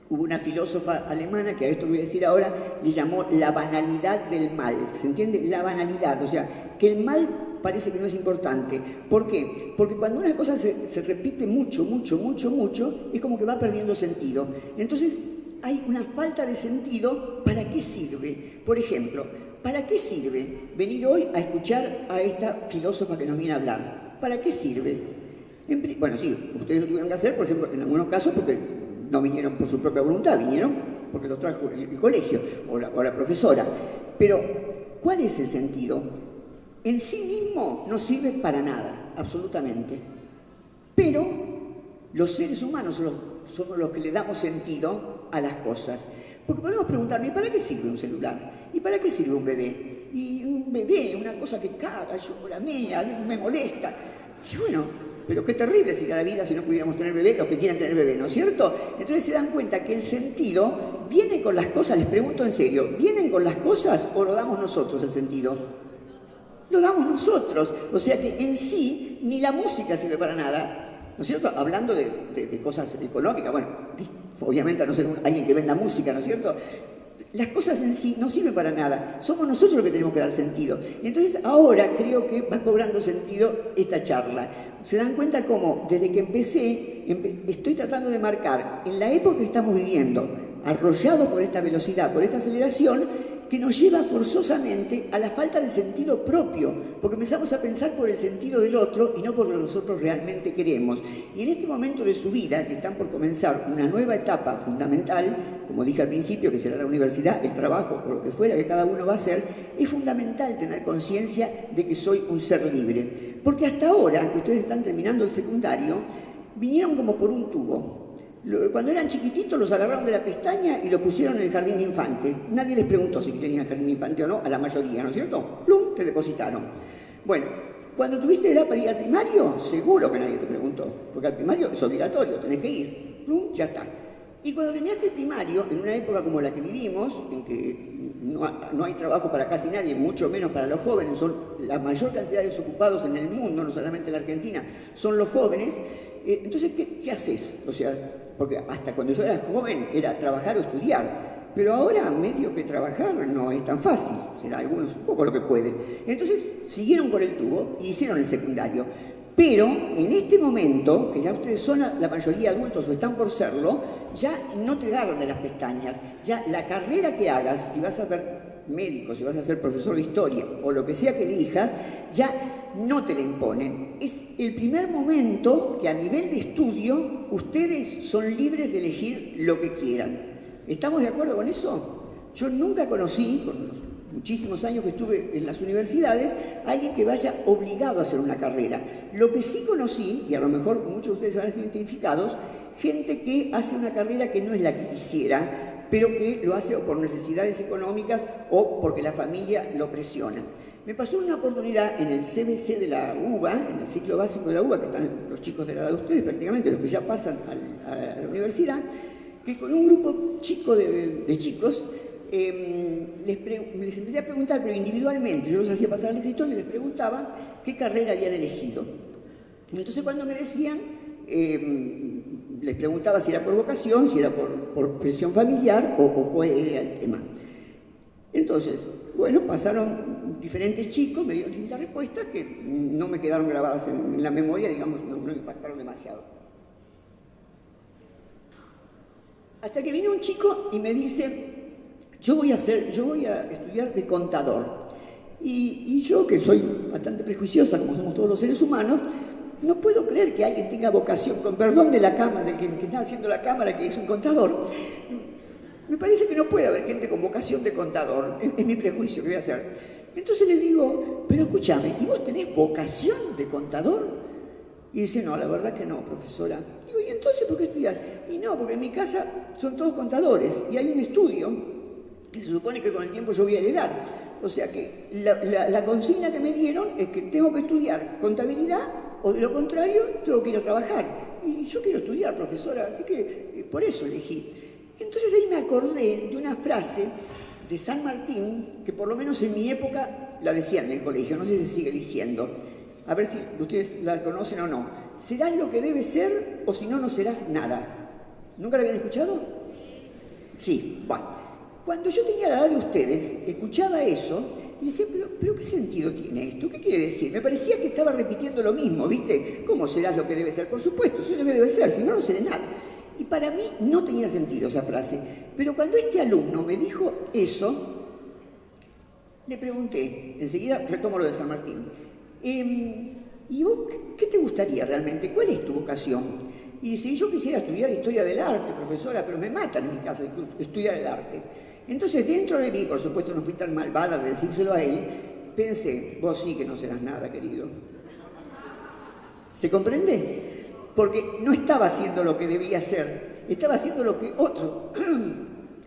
hubo una filósofa alemana, que a esto voy a decir ahora, le llamó la banalidad del mal. ¿Se entiende? La banalidad, o sea, que el mal parece que no es importante. ¿Por qué? Porque cuando una cosa se repite mucho, es como que va perdiendo sentido. Entonces, hay una falta de sentido. ¿Para qué sirve? Por ejemplo, ¿para qué sirve venir hoy a escuchar a esta filósofa que nos viene a hablar? ¿Para qué sirve? Bueno, sí, ustedes lo tuvieron que hacer, por ejemplo, en algunos casos, porque no vinieron por su propia voluntad, vinieron porque los trajo el colegio o la profesora. Pero, ¿cuál es el sentido? En sí mismo no sirve para nada, absolutamente. Pero los seres humanos somos los que le damos sentido a las cosas. Porque podemos preguntarme, ¿para qué sirve un celular? ¿Y para qué sirve un bebé? Y un bebé, una cosa que caga, llora, me molesta. Y bueno, pero qué terrible sería la vida si no pudiéramos tener bebé, los que quieren tener bebé, ¿no es cierto? Entonces se dan cuenta que el sentido viene con las cosas. Les pregunto en serio, ¿vienen con las cosas o lo damos nosotros el sentido? Lo damos nosotros. O sea que en sí ni la música sirve para nada, ¿no es cierto? Hablando de cosas económicas, bueno, obviamente a no ser alguien que venda música, ¿no es cierto? Las cosas en sí no sirven para nada, somos nosotros los que tenemos que dar sentido. Entonces ahora creo que va cobrando sentido esta charla. Se dan cuenta cómo desde que empecé, estoy tratando de marcar en la época que estamos viviendo, arrollados por esta velocidad, por esta aceleración, que nos lleva forzosamente a la falta de sentido propio, porque empezamos a pensar por el sentido del otro y no por lo que nosotros realmente queremos. Y en este momento de su vida, que están por comenzar una nueva etapa fundamental, como dije al principio, que será la universidad, el trabajo o lo que fuera que cada uno va a hacer, es fundamental tener conciencia de que soy un ser libre. Porque hasta ahora, que ustedes están terminando el secundario, vinieron como por un tubo. Cuando eran chiquititos los agarraron de la pestaña y lo pusieron en el jardín de infante. Nadie les preguntó si querían el jardín de infante o no, a la mayoría, ¿no es cierto? ¡Plum! Te depositaron. Bueno, cuando tuviste edad para ir al primario, seguro que nadie te preguntó, porque al primario es obligatorio, tenés que ir. ¡Plum! Ya está. Y cuando terminaste el primario, en una época como la que vivimos, en que no hay trabajo para casi nadie, mucho menos para los jóvenes, son la mayor cantidad de desocupados en el mundo, no solamente en la Argentina, son los jóvenes. Entonces, ¿qué haces? O sea, porque hasta cuando yo era joven era trabajar o estudiar, pero ahora medio que trabajar no es tan fácil, será algunos un poco lo que pueden. Entonces siguieron con el tubo y hicieron el secundario. Pero en este momento, que ya ustedes son la mayoría adultos o están por serlo, ya no te agarran de las pestañas. Ya la carrera que hagas, si vas a ser médico, si vas a ser profesor de historia o lo que sea que elijas, ya no te la imponen. Es el primer momento que a nivel de estudio ustedes son libres de elegir lo que quieran. ¿Estamos de acuerdo con eso? Yo nunca conocí, con los muchísimos años que estuve en las universidades, alguien que vaya obligado a hacer una carrera. Lo que sí conocí, y a lo mejor muchos de ustedes van a estar identificados, gente que hace una carrera que no es la que quisiera, pero que lo hace o por necesidades económicas o porque la familia lo presiona. Me pasó una oportunidad en el CBC de la UBA, en el ciclo básico de la UBA, que están los chicos de la edad de ustedes, prácticamente los que ya pasan a la universidad, que con un grupo chico de chicos, les empecé a preguntar, pero individualmente, yo los hacía pasar al escritorio y les preguntaba qué carrera habían elegido. Entonces cuando me decían, les preguntaba si era por vocación, si era por presión familiar o cuál era el tema. Entonces, bueno, pasaron diferentes chicos, me dieron distintas respuestas que no me quedaron grabadas en la memoria, digamos, no me impactaron demasiado. Hasta que vino un chico y me dice, yo voy a estudiar de contador. Y yo, que soy bastante prejuiciosa, como somos todos los seres humanos, no puedo creer que alguien tenga vocación, con perdón de la cámara, del que está haciendo la cámara, que es un contador. Me parece que no puede haber gente con vocación de contador, es mi prejuicio que voy a hacer. Entonces le digo, pero escúchame, ¿y vos tenés vocación de contador? Y dice, no, la verdad que no, profesora. Digo, ¿y entonces por qué estudiar? Y no, porque en mi casa son todos contadores y hay un estudio que se supone que con el tiempo yo voy a heredar. O sea que la consigna que me dieron es que tengo que estudiar contabilidad o de lo contrario tengo que ir a trabajar. Y yo quiero estudiar, profesora, así que por eso elegí. Entonces ahí me acordé de una frase de San Martín, que por lo menos en mi época la decían en el colegio, no sé si sigue diciendo. A ver si ustedes la conocen o no. ¿Serás lo que debes ser o si no, no serás nada? ¿Nunca la habían escuchado? Sí, bueno. Cuando yo tenía la edad de ustedes, escuchaba eso y decía, pero ¿qué sentido tiene esto? ¿Qué quiere decir? Me parecía que estaba repitiendo lo mismo, ¿viste? ¿Cómo serás lo que debes ser? Por supuesto, soy lo que debe ser, si no, no seré nada. Y para mí no tenía sentido esa frase. Pero cuando este alumno me dijo eso, le pregunté, enseguida retomo lo de San Martín, ¿y vos qué te gustaría realmente? ¿Cuál es tu vocación? Y dice, yo quisiera estudiar Historia del Arte, profesora, pero me matan en mi casa de estudiar el arte. Entonces, dentro de mí, por supuesto, no fui tan malvada de decírselo a él, pensé, vos sí que no serás nada, querido. ¿Se comprende? Porque no estaba haciendo lo que debía hacer, estaba haciendo lo que otros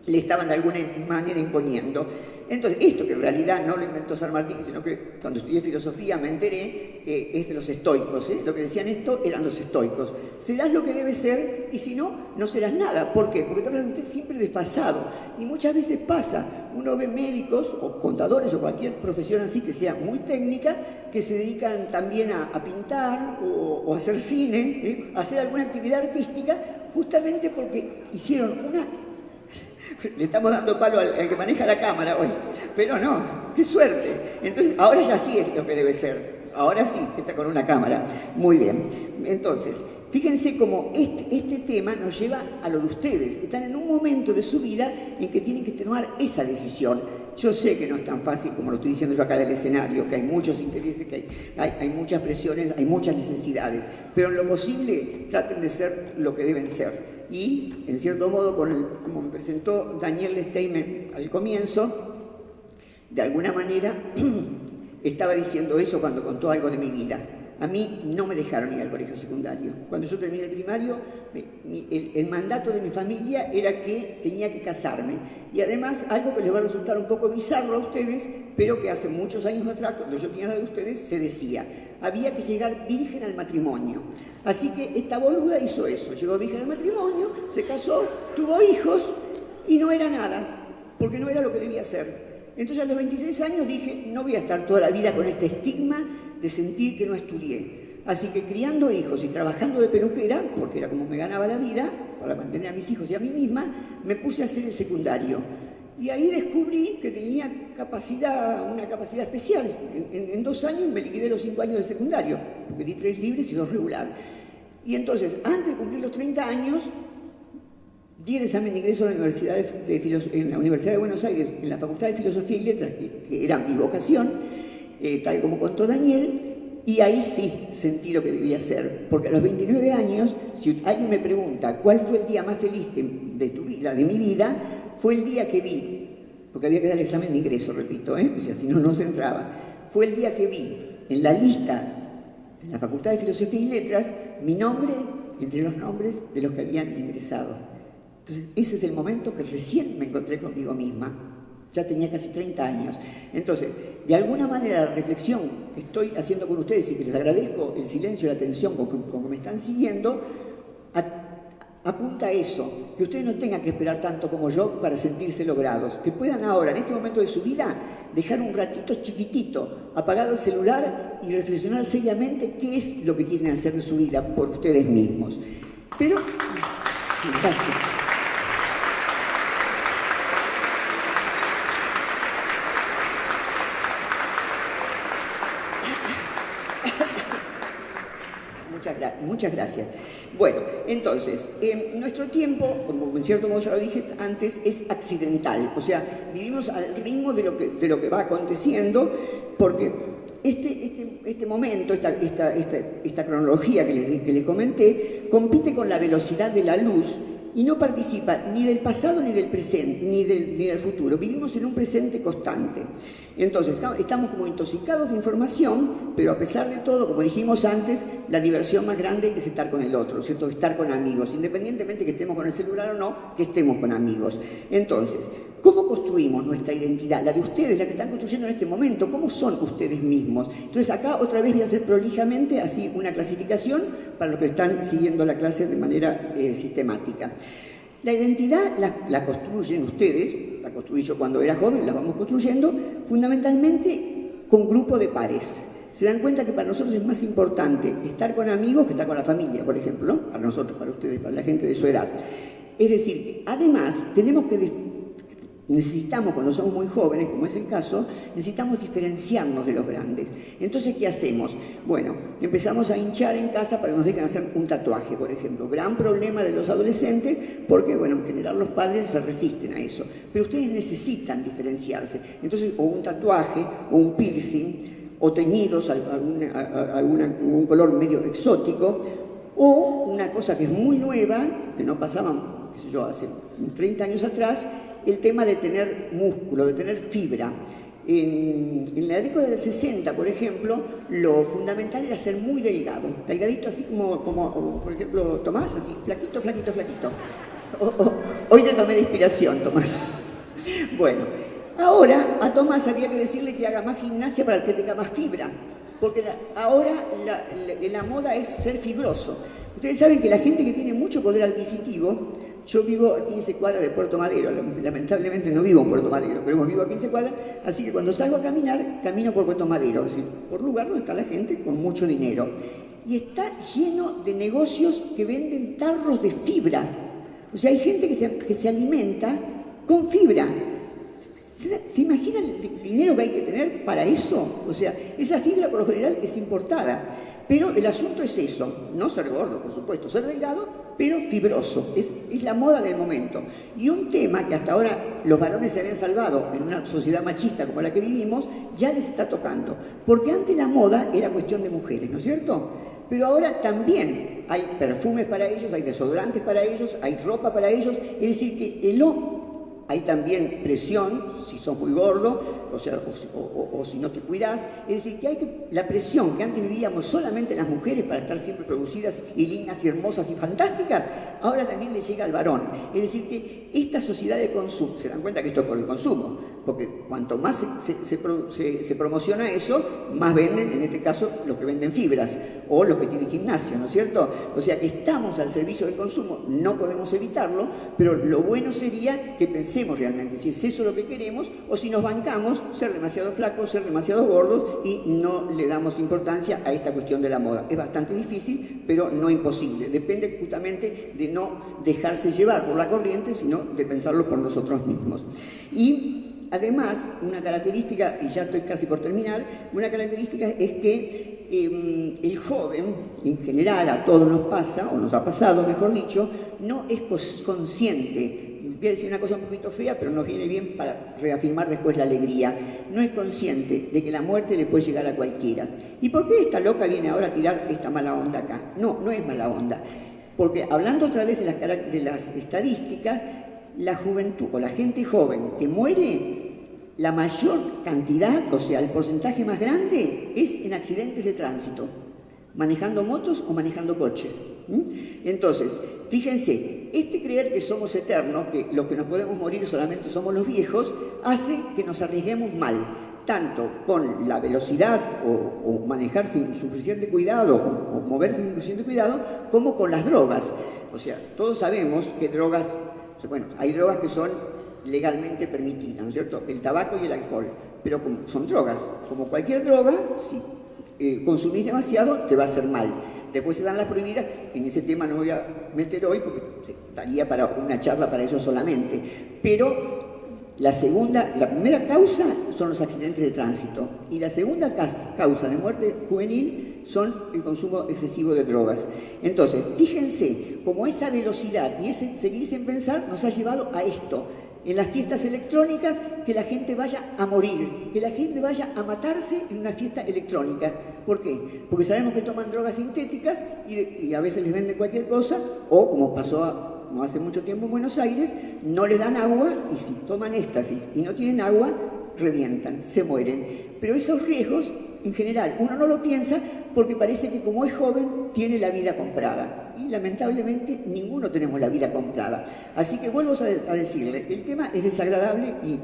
le estaban de alguna manera imponiendo. Entonces, esto que en realidad no lo inventó San Martín, sino que cuando estudié filosofía me enteré, es de los estoicos. Lo que decían esto eran los estoicos. Serás lo que debes ser y si no, no serás nada. ¿Por qué? Porque te vas a sentir siempre desfasado. Y muchas veces pasa, uno ve médicos o contadores o cualquier profesión así que sea muy técnica, que se dedican también a pintar o a hacer cine, a hacer alguna actividad artística, justamente porque hicieron una... Le estamos dando palo al que maneja la cámara hoy, pero no, qué suerte. Entonces, ahora ya sí es lo que debe ser, ahora sí que está con una cámara. Muy bien, entonces, fíjense cómo este tema nos lleva a lo de ustedes. Están en un momento de su vida en que tienen que tomar esa decisión. Yo sé que no es tan fácil como lo estoy diciendo yo acá del escenario, que hay muchos intereses, que hay muchas presiones, hay muchas necesidades, pero en lo posible traten de ser lo que deben ser. Y, en cierto modo, como me presentó Daniel Steinman al comienzo, de alguna manera estaba diciendo eso cuando contó algo de mi vida. A mí no me dejaron ir al colegio secundario. Cuando yo terminé el primario, el mandato de mi familia era que tenía que casarme. Y además, algo que les va a resultar un poco bizarro a ustedes, pero que hace muchos años atrás, cuando yo tenía la de ustedes, se decía, había que llegar virgen al matrimonio. Así que esta boluda hizo eso, llegó virgen al matrimonio, se casó, tuvo hijos y no era nada, porque no era lo que debía ser. Entonces a los 26 años dije, no voy a estar toda la vida con este estigma de sentir que no estudié. Así que criando hijos y trabajando de peluquera, porque era como me ganaba la vida, para mantener a mis hijos y a mí misma, me puse a hacer el secundario. Y ahí descubrí que tenía una capacidad especial. En 2 años me liquidé los 5 años de secundario, porque di 3 libres y 2 regular. Y entonces, antes de cumplir los 30 años, di el examen de ingreso a la Universidad en la Universidad de Buenos Aires, en la Facultad de Filosofía y Letras, que era mi vocación, tal como contó Daniel, y ahí sí sentí lo que debía hacer. Porque a los 29 años, si alguien me pregunta cuál fue el día más feliz de tu vida, de mi vida, fue el día que vi, porque había que dar el examen de ingreso, repito, o sea, si no, no se entraba. Fue el día que vi en la lista, en la Facultad de Filosofía y Letras, mi nombre entre los nombres de los que habían ingresado. Entonces, ese es el momento que recién me encontré conmigo misma. Ya tenía casi 30 años. Entonces, de alguna manera, la reflexión que estoy haciendo con ustedes y que les agradezco el silencio y la atención con que me están siguiendo, apunta a eso, que ustedes no tengan que esperar tanto como yo para sentirse logrados, que puedan ahora, en este momento de su vida, dejar un ratito chiquitito, apagado el celular y reflexionar seriamente qué es lo que quieren hacer de su vida por ustedes mismos. Pero, gracias. Muchas gracias. Bueno, entonces, nuestro tiempo, como en cierto modo ya lo dije antes, es accidental. O sea, vivimos al ritmo de lo que va aconteciendo, porque este momento, esta cronología que les comenté, compite con la velocidad de la luz y no participa ni del pasado ni del presente, ni del futuro. Vivimos en un presente constante. Entonces, estamos como intoxicados de información, pero a pesar de todo, como dijimos antes, la diversión más grande es estar con el otro, ¿cierto? Estar con amigos, independientemente que estemos con el celular o no, que estemos con amigos. Entonces, ¿cómo construimos nuestra identidad? La de ustedes, la que están construyendo en este momento, ¿cómo son ustedes mismos? Entonces, acá otra vez voy a hacer prolijamente así una clasificación para los que están siguiendo la clase de manera sistemática. La identidad la construyen ustedes la construí yo cuando era joven, la vamos construyendo, fundamentalmente con grupo de pares. Se dan cuenta que para nosotros es más importante estar con amigos que estar con la familia, por ejemplo, ¿no? Para nosotros, para ustedes, para la gente de su edad. Es decir, además, necesitamos, cuando somos muy jóvenes, como es el caso, necesitamos diferenciarnos de los grandes. Entonces, ¿qué hacemos? Bueno, empezamos a hinchar en casa para que nos dejen hacer un tatuaje, por ejemplo. Gran problema de los adolescentes porque, bueno, en general los padres se resisten a eso. Pero ustedes necesitan diferenciarse. Entonces, o un tatuaje, o un piercing, o teñidos, algún color medio exótico, o una cosa que es muy nueva, que no pasaba, qué sé yo, hace 30 años atrás, el tema de tener músculo, de tener fibra. En la década del 60, por ejemplo, lo fundamental era ser muy delgado, delgadito así como por ejemplo, Tomás, así, flaquito, flaquito, flaquito. Hoy te tomé de inspiración, Tomás. Bueno, ahora a Tomás había que decirle que haga más gimnasia para que tenga más fibra, porque ahora la moda es ser fibroso. Ustedes saben que la gente que tiene mucho poder adquisitivo, yo vivo a 15 cuadras de Puerto Madero, lamentablemente no vivo en Puerto Madero, pero vivo a 15 cuadras, así que cuando salgo a caminar, camino por Puerto Madero, es decir, por lugar donde está la gente con mucho dinero. Y está lleno de negocios que venden tarros de fibra. O sea, hay gente que se alimenta con fibra. ¿Se imaginan el dinero que hay que tener para eso? O sea, esa fibra por lo general es importada. Pero el asunto es eso, no ser gordo, por supuesto, ser delgado, pero fibroso. Es la moda del momento. Y un tema que hasta ahora los varones se habían salvado en una sociedad machista como la que vivimos, ya les está tocando. Porque antes la moda era cuestión de mujeres, ¿no es cierto? Pero ahora también hay perfumes para ellos, hay desodorantes para ellos, hay ropa para ellos. Es decir, que hay también presión, si sos muy gordo, o si no te cuidás. Es decir, que la presión que antes vivíamos solamente las mujeres para estar siempre producidas y lindas y hermosas y fantásticas, ahora también le llega al varón. Es decir, que esta sociedad de consumo, se dan cuenta que esto es por el consumo, porque cuanto más se promociona eso, más venden, en este caso, los que venden fibras o los que tienen gimnasio, ¿no es cierto? O sea que estamos al servicio del consumo, no podemos evitarlo, pero lo bueno sería que pensemos realmente si es eso lo que queremos o si nos bancamos ser demasiado flacos, ser demasiado gordos y no le damos importancia a esta cuestión de la moda. Es bastante difícil, pero no imposible. Depende justamente de no dejarse llevar por la corriente, sino de pensarlo por nosotros mismos. Y además, una característica, y ya estoy casi por terminar, una característica es que el joven, en general, a todos nos pasa, o nos ha pasado, mejor dicho, no es consciente. Voy a decir una cosa un poquito fea, pero nos viene bien para reafirmar después la alegría. No es consciente de que la muerte le puede llegar a cualquiera. ¿Y por qué esta loca viene ahora a tirar esta mala onda acá? No, no es mala onda. Porque hablando otra vez de las estadísticas, la juventud o la gente joven que muere, la mayor cantidad, o sea, el porcentaje más grande es en accidentes de tránsito, manejando motos o manejando coches. Entonces, fíjense, creer que somos eternos, que los que nos podemos morir solamente somos los viejos, hace que nos arriesguemos mal, tanto con la velocidad o manejar sin suficiente cuidado o moverse sin suficiente cuidado, como con las drogas. O sea, todos sabemos que drogas, bueno, hay drogas que son legalmente permitidas, ¿no es cierto? El tabaco y el alcohol, pero son drogas, como cualquier droga, si consumís demasiado, te va a hacer mal. Después se dan las prohibidas, en ese tema no voy a meter hoy porque daría para una charla para eso solamente. Pero la primera causa son los accidentes de tránsito y la segunda causa de muerte juvenil son el consumo excesivo de drogas. Entonces, fíjense cómo esa velocidad y ese seguir sin pensar nos ha llevado a esto. En las fiestas electrónicas, que la gente vaya a morir, que la gente vaya a matarse en una fiesta electrónica. ¿Por qué? Porque sabemos que toman drogas sintéticas y a veces les venden cualquier cosa, o como pasó no hace mucho tiempo en Buenos Aires, no les dan agua y si toman éxtasis y no tienen agua, revientan, se mueren. Pero esos riesgos, en general, uno no lo piensa porque parece que como es joven, tiene la vida comprada. Y lamentablemente ninguno tenemos la vida comprada. Así que vuelvo a decirle, el tema es desagradable y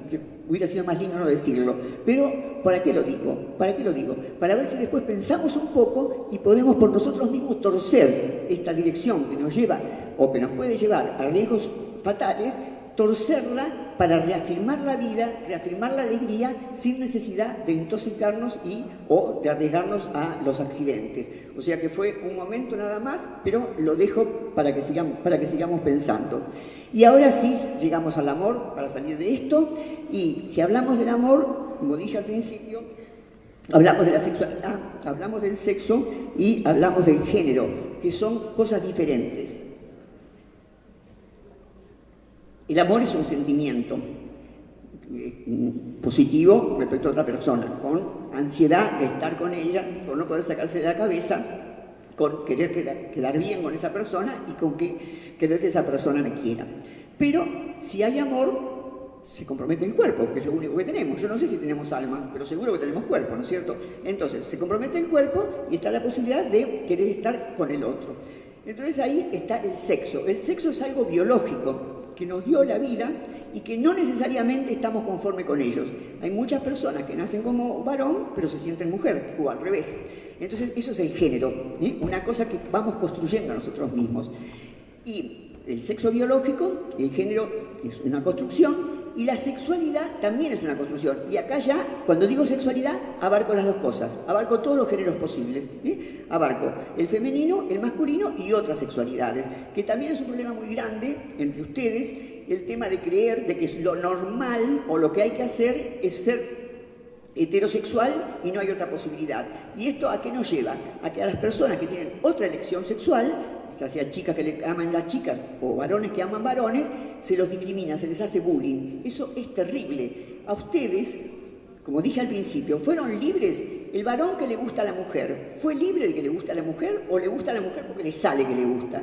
hubiera sido más lindo no decirlo. Pero, ¿para qué lo digo? ¿Para qué lo digo? Para ver si después pensamos un poco y podemos por nosotros mismos torcer esta dirección que nos lleva o que nos puede llevar a riesgos fatales, torcerla para reafirmar la vida, reafirmar la alegría, sin necesidad de intoxicarnos o de arriesgarnos a los accidentes. O sea que fue un momento nada más, pero lo dejo para que sigamos pensando. Y ahora sí llegamos al amor, para salir de esto, y si hablamos del amor, como dije al principio, hablamos de la sexualidad, hablamos del sexo y hablamos del género, que son cosas diferentes. El amor es un sentimiento positivo respecto a otra persona, con ansiedad de estar con ella, con no poder sacarse de la cabeza, con querer quedar bien con esa persona y con querer que esa persona me quiera. Pero si hay amor, se compromete el cuerpo, que es lo único que tenemos. Yo no sé si tenemos alma, pero seguro que tenemos cuerpo, ¿no es cierto? Entonces, se compromete el cuerpo y está la posibilidad de querer estar con el otro. Entonces ahí está el sexo. El sexo es algo biológico que nos dio la vida y que no necesariamente estamos conformes con ellos. Hay muchas personas que nacen como varón, pero se sienten mujer, o al revés. Entonces, eso es el género, una cosa que vamos construyendo nosotros mismos. Y el sexo biológico, el género es una construcción, y la sexualidad también es una construcción. Y acá ya, cuando digo sexualidad, abarco las dos cosas. Abarco todos los géneros posibles. Abarco el femenino, el masculino y otras sexualidades. Que también es un problema muy grande entre ustedes, el tema de creer de que lo normal o lo que hay que hacer es ser heterosexual y no hay otra posibilidad. ¿Y esto a qué nos lleva? A que a las personas que tienen otra elección sexual, ya sea chicas que aman a chicas o varones que aman varones, se los discrimina, se les hace bullying. Eso es terrible. A ustedes, como dije al principio, fueron libres. El varón que le gusta a la mujer, ¿fue libre de que le gusta a la mujer o le gusta a la mujer porque le sale que le gusta?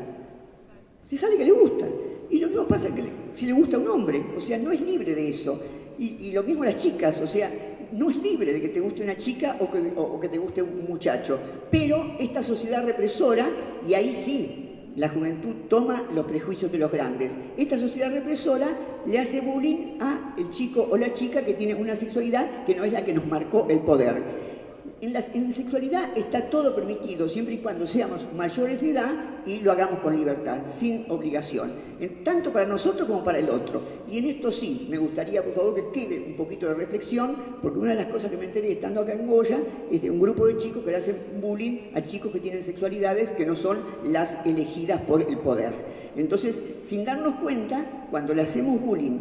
Le sale que le gusta. Y lo mismo pasa que si le gusta a un hombre, o sea, no es libre de eso. Y lo mismo las chicas, o sea, no es libre de que te guste una chica o que te guste un muchacho. Pero esta sociedad represora, y ahí sí, la juventud toma los prejuicios de los grandes. Esta sociedad represora le hace bullying al chico o la chica que tiene una sexualidad que no es la que nos marcó el poder. En la sexualidad está todo permitido, siempre y cuando seamos mayores de edad y lo hagamos con libertad, sin obligación, tanto para nosotros como para el otro. Y en esto sí, me gustaría, por favor, que quede un poquito de reflexión, porque una de las cosas que me enteré estando acá en Goya es de un grupo de chicos que le hacen bullying a chicos que tienen sexualidades que no son las elegidas por el poder. Entonces, sin darnos cuenta, cuando le hacemos bullying,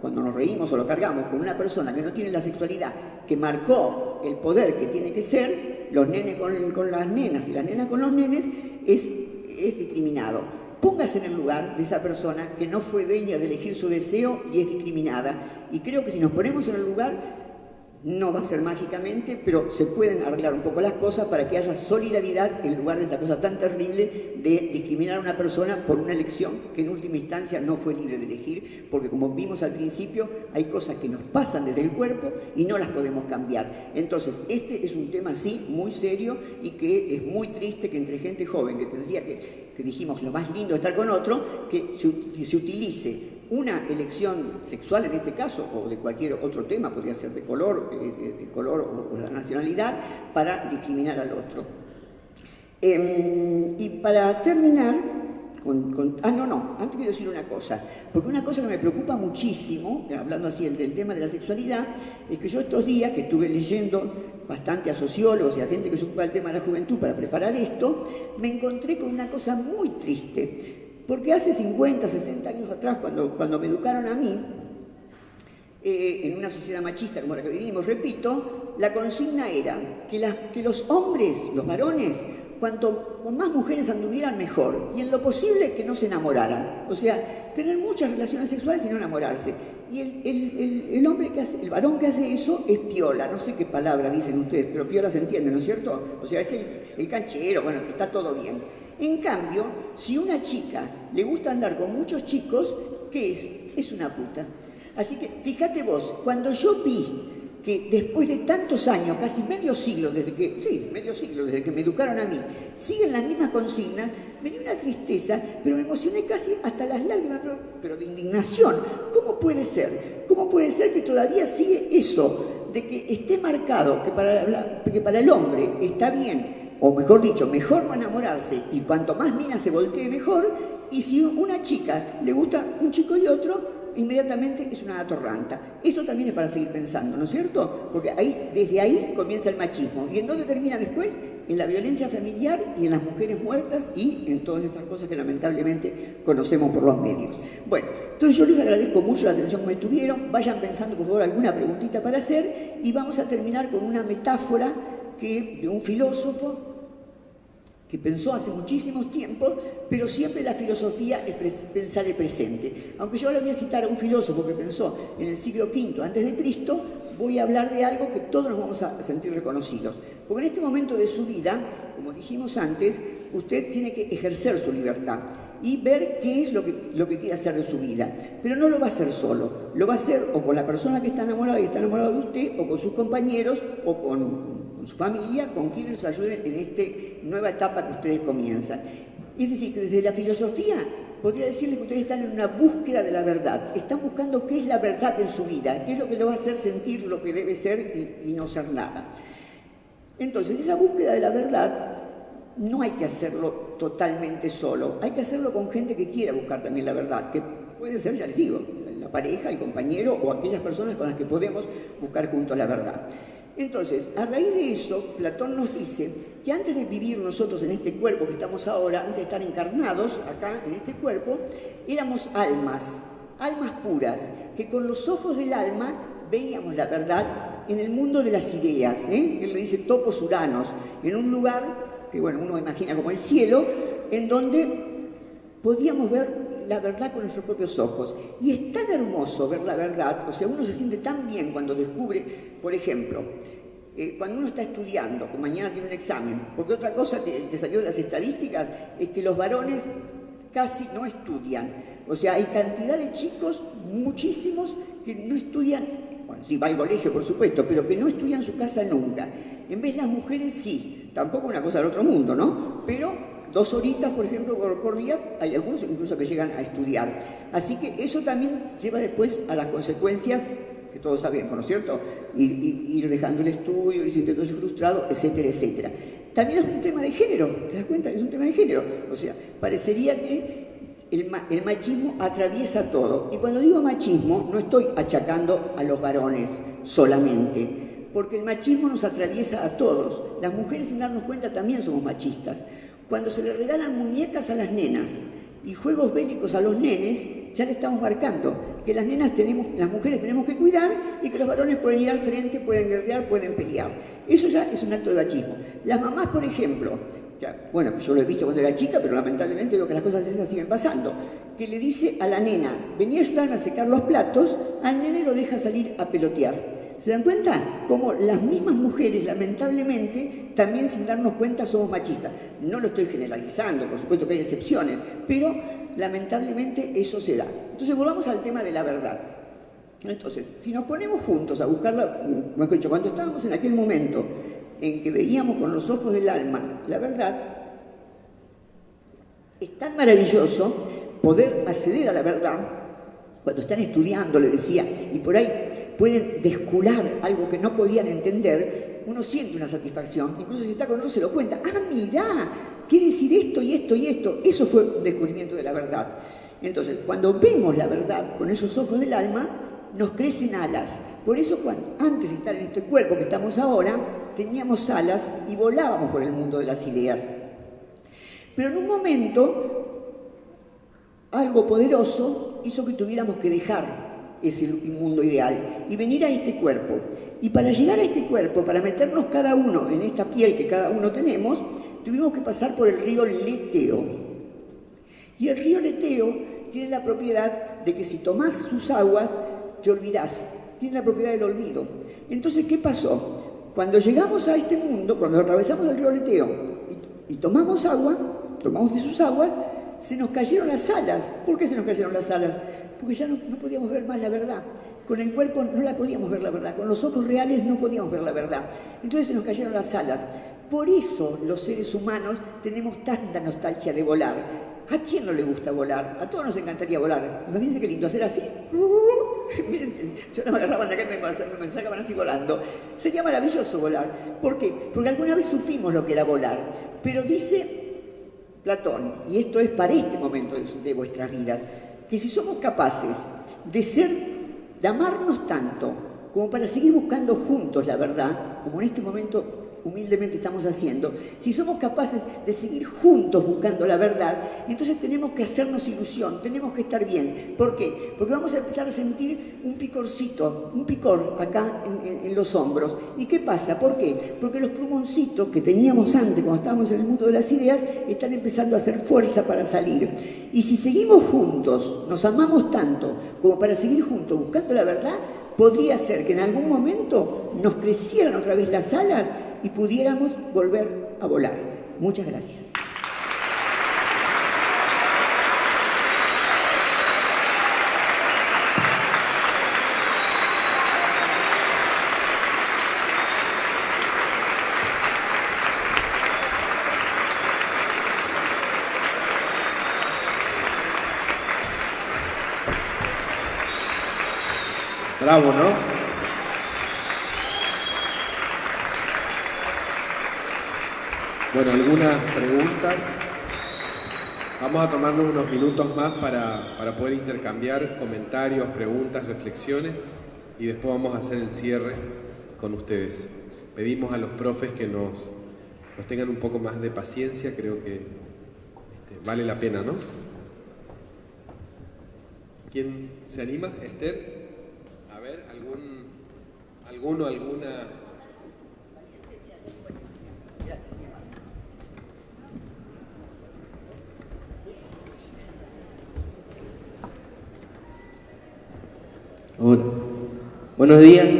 cuando nos reímos o lo cargamos con una persona que no tiene la sexualidad que marcó el poder que tiene que ser, los nenes con las nenas y las nenas con los nenes, es discriminado. Póngase en el lugar de esa persona que no fue dueña de elegir su deseo y es discriminada. Y creo que si nos ponemos en el lugar, no va a ser mágicamente, pero se pueden arreglar un poco las cosas para que haya solidaridad en lugar de esta cosa tan terrible de discriminar a una persona por una elección que en última instancia no fue libre de elegir, porque como vimos al principio, hay cosas que nos pasan desde el cuerpo y no las podemos cambiar. Entonces, este es un tema sí muy serio y que es muy triste que entre gente joven que tendría que dijimos lo más lindo es estar con otro, que se utilice una elección sexual en este caso, o de cualquier otro tema, podría ser de color o la nacionalidad, para discriminar al otro. Y para terminar, antes quiero decir una cosa, porque una cosa que me preocupa muchísimo, hablando así del tema de la sexualidad, es que yo estos días que estuve leyendo bastante a sociólogos y a gente que se ocupa del tema de la juventud para preparar esto, me encontré con una cosa muy triste. Porque hace 50, 60 años atrás, cuando me educaron a mí, en una sociedad machista como la que vivimos, repito, la consigna era que los hombres, los varones, cuanto más mujeres anduvieran mejor, y en lo posible que no se enamoraran. O sea, tener muchas relaciones sexuales y no enamorarse. Y el varón que hace eso es piola, no sé qué palabra dicen ustedes, pero piola se entiende, ¿no es cierto? O sea, es el canchero, bueno, está todo bien. En cambio, si una chica le gusta andar con muchos chicos, ¿qué es? Es una puta. Así que, fíjate vos, cuando yo vi que después de tantos años, casi medio siglo desde que me educaron a mí, siguen las mismas consignas, me dio una tristeza, pero me emocioné casi hasta las lágrimas, pero de indignación. ¿Cómo puede ser? ¿Cómo puede ser que todavía sigue eso? De que esté marcado que para el hombre está bien o mejor dicho, mejor no enamorarse, y cuanto más mina se voltee mejor, y si una chica le gusta un chico y otro, inmediatamente es una atorranta. Esto también es para seguir pensando, ¿no es cierto? Porque desde ahí comienza el machismo. ¿Y en dónde termina después? En la violencia familiar y en las mujeres muertas y en todas estas cosas que lamentablemente conocemos por los medios. Bueno, entonces yo les agradezco mucho la atención que me tuvieron. Vayan pensando, por favor, alguna preguntita para hacer y vamos a terminar con una metáfora de un filósofo que pensó hace muchísimos tiempos, pero siempre la filosofía es pensar el presente. Aunque yo ahora voy a citar a un filósofo que pensó en el siglo V antes de Cristo, voy a hablar de algo que todos nos vamos a sentir reconocidos. Porque en este momento de su vida, como dijimos antes, usted tiene que ejercer su libertad y ver qué es lo que quiere hacer de su vida. Pero no lo va a hacer solo, lo va a hacer o con la persona que está enamorada y está enamorada de usted, o con sus compañeros, o con su familia, con quienes les ayuden en esta nueva etapa que ustedes comienzan. Es decir, que desde la filosofía podría decirles que ustedes están en una búsqueda de la verdad, están buscando qué es la verdad en su vida, qué es lo que lo va a hacer sentir lo que debe ser y no ser nada. Entonces, esa búsqueda de la verdad no hay que hacerlo totalmente solo, hay que hacerlo con gente que quiera buscar también la verdad, que puede ser, ya les digo, la pareja, el compañero o aquellas personas con las que podemos buscar juntos la verdad. Entonces, a raíz de eso, Platón nos dice que antes de vivir nosotros en este cuerpo que estamos ahora, antes de estar encarnados acá en este cuerpo, éramos almas puras, que con los ojos del alma veíamos la verdad en el mundo de las ideas. Él le dice topos uranos, en un lugar que, bueno, uno imagina como el cielo, en donde podíamos ver la verdad con nuestros propios ojos. Y es tan hermoso ver la verdad, o sea, uno se siente tan bien cuando descubre, por ejemplo, cuando uno está estudiando, que mañana tiene un examen, porque otra cosa que salió de las estadísticas es que los varones casi no estudian. O sea, hay cantidad de chicos, muchísimos, que no estudian, bueno, sí, va al colegio, por supuesto, pero que no estudian su casa nunca. En vez de las mujeres, sí, tampoco una cosa del otro mundo, ¿no? Pero 2 horitas, por ejemplo, por día, hay algunos incluso que llegan a estudiar. Así que eso también lleva después a las consecuencias que todos sabemos, ¿no es cierto? Ir dejando el estudio, ir sintiéndose frustrado, etcétera, etcétera. También es un tema de género, ¿te das cuenta? Es un tema de género. O sea, parecería que el machismo atraviesa todo. Y cuando digo machismo, no estoy achacando a los varones solamente, porque el machismo nos atraviesa a todos. Las mujeres, sin darnos cuenta, también somos machistas. Cuando se le regalan muñecas a las nenas y juegos bélicos a los nenes, ya le estamos marcando que las mujeres tenemos que cuidar y que los varones pueden ir al frente, pueden guerrear, pueden pelear. Eso ya es un acto de machismo. Las mamás, por ejemplo, bueno, yo lo he visto cuando era chica, pero lamentablemente veo que las cosas esas siguen pasando, que le dice a la nena, vení a ayudarme a secar los platos, al nene lo deja salir a pelotear. ¿Se dan cuenta? Como las mismas mujeres, lamentablemente, también sin darnos cuenta somos machistas. No lo estoy generalizando, por supuesto que hay excepciones, pero lamentablemente eso se da. Entonces volvamos al tema de la verdad. Entonces, si nos ponemos juntos a buscarla, mejor dicho, cuando estábamos en aquel momento en que veíamos con los ojos del alma la verdad, es tan maravilloso poder acceder a la verdad. Cuando están estudiando, le decía, y por ahí pueden descular algo que no podían entender, uno siente una satisfacción, incluso si está con otro se lo cuenta. ¡Ah, mirá! Quiere decir esto y esto y esto. Eso fue un descubrimiento de la verdad. Entonces, cuando vemos la verdad con esos ojos del alma, nos crecen alas. Por eso, antes de estar en este cuerpo que estamos ahora, teníamos alas y volábamos por el mundo de las ideas. Pero en un momento, algo poderoso hizo que tuviéramos que dejar ese mundo ideal y venir a este cuerpo. Y para llegar a este cuerpo, para meternos cada uno en esta piel que cada uno tenemos, tuvimos que pasar por el río Leteo. Y el río Leteo tiene la propiedad de que si tomás sus aguas, te olvidás. Tiene la propiedad del olvido. Entonces, ¿qué pasó? Cuando llegamos a este mundo, cuando atravesamos el río Leteo y tomamos agua, tomamos de sus aguas, se nos cayeron las alas. ¿Por qué se nos cayeron las alas? Porque ya no podíamos ver más la verdad. Con el cuerpo no la podíamos ver la verdad. Con los ojos reales no podíamos ver la verdad. Entonces se nos cayeron las alas. Por eso los seres humanos tenemos tanta nostalgia de volar. ¿A quién no le gusta volar? A todos nos encantaría volar. Imagínense qué lindo hacer así. Yo no me agarraban de acá y me sacaban así volando. Sería maravilloso volar. ¿Por qué? Porque alguna vez supimos lo que era volar. Pero dice Platón, y esto es para este momento de vuestras vidas, que si somos capaces de amarnos tanto como para seguir buscando juntos la verdad, como en este momento humildemente estamos haciendo, si somos capaces de seguir juntos buscando la verdad, entonces tenemos que hacernos ilusión, tenemos que estar bien. ¿Por qué? Porque vamos a empezar a sentir un picorcito, un picor acá en los hombros. ¿Y qué pasa? ¿Por qué? Porque los plumoncitos que teníamos antes, cuando estábamos en el mundo de las ideas, están empezando a hacer fuerza para salir. Y si seguimos juntos, nos amamos tanto como para seguir juntos buscando la verdad, podría ser que en algún momento nos crecieran otra vez las alas y pudiéramos volver a volar. Muchas gracias. Bravo, ¿no? Bueno, algunas preguntas. Vamos a tomarnos unos minutos más para poder intercambiar comentarios, preguntas, reflexiones y después vamos a hacer el cierre con ustedes. Pedimos a los profes que nos tengan un poco más de paciencia, creo que vale la pena, ¿no? ¿Quién se anima? Esther, a ver, alguna... Hola. Buenos días.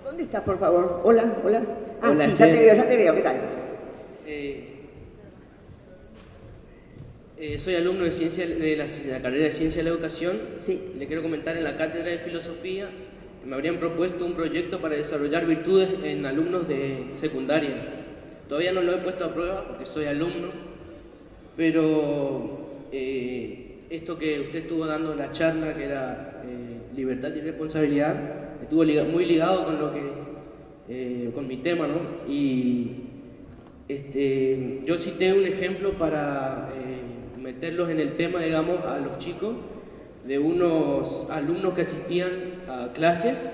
¿Dónde estás, por favor? Hola, hola. Ah, Hola, sí, ya te veo, ¿qué tal? Soy alumno de la carrera de Ciencia de la Educación. Sí. Le quiero comentar, en la cátedra de Filosofía me habrían propuesto un proyecto para desarrollar virtudes en alumnos de secundaria. Todavía no lo he puesto a prueba porque soy alumno, pero esto que usted estuvo dando en la charla, que era libertad y responsabilidad, estuvo muy ligado con lo que con mi tema, ¿no? Y yo cité un ejemplo para meterlos en el tema, digamos, a los chicos, de unos alumnos que asistían a clases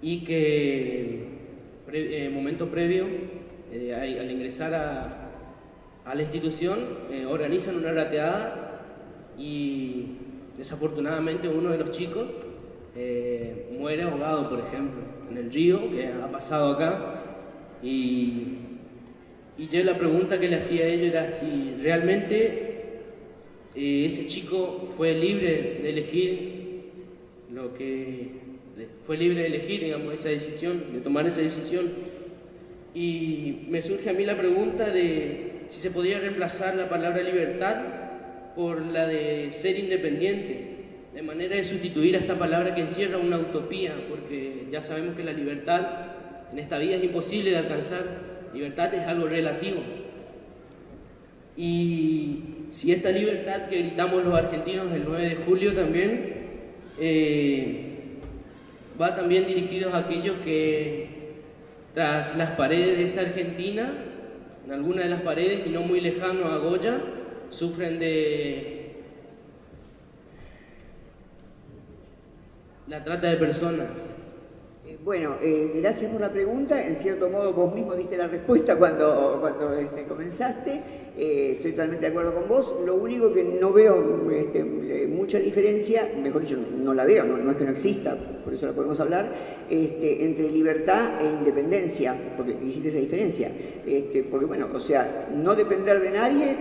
y que momento previo al ingresar a la institución organizan una rateada y desafortunadamente uno de los chicos muere ahogado, por ejemplo, en el río, que ha pasado acá. Y yo la pregunta que le hacía a ellos era si realmente ese chico fue libre de elegir digamos, esa decisión, de tomar esa decisión. Y me surge a mí la pregunta de si se podía reemplazar la palabra libertad por la de ser independiente, de manera de sustituir a esta palabra que encierra una utopía, porque ya sabemos que la libertad en esta vida es imposible de alcanzar. Libertad es algo relativo. Y si esta libertad que gritamos los argentinos el 9 de julio también va también dirigidos a aquellos que tras las paredes de esta Argentina, en alguna de las paredes y no muy lejano a Goya, sufren de la trata de personas. Bueno, gracias por la pregunta. En cierto modo vos mismo diste la respuesta cuando comenzaste. Estoy totalmente de acuerdo con vos. Lo único que no veo mucha diferencia, mejor dicho, no la veo, no es que no exista, por eso la podemos hablar, entre libertad e independencia, porque hiciste esa diferencia. Porque bueno, o sea, no depender de nadie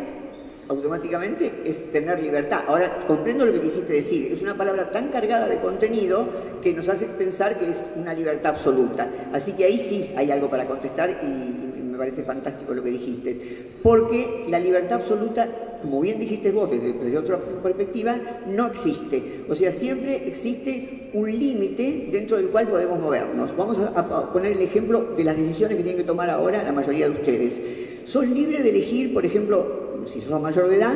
automáticamente es tener libertad. Ahora, comprendo lo que quisiste decir. Es una palabra tan cargada de contenido que nos hace pensar que es una libertad absoluta. Así que ahí sí hay algo para contestar y me parece fantástico lo que dijiste. Porque la libertad absoluta, como bien dijiste vos desde otra perspectiva, no existe. O sea, siempre existe un límite dentro del cual podemos movernos. Vamos a poner el ejemplo de las decisiones que tienen que tomar ahora la mayoría de ustedes. Sos libre de elegir, por ejemplo, si sos mayor de edad,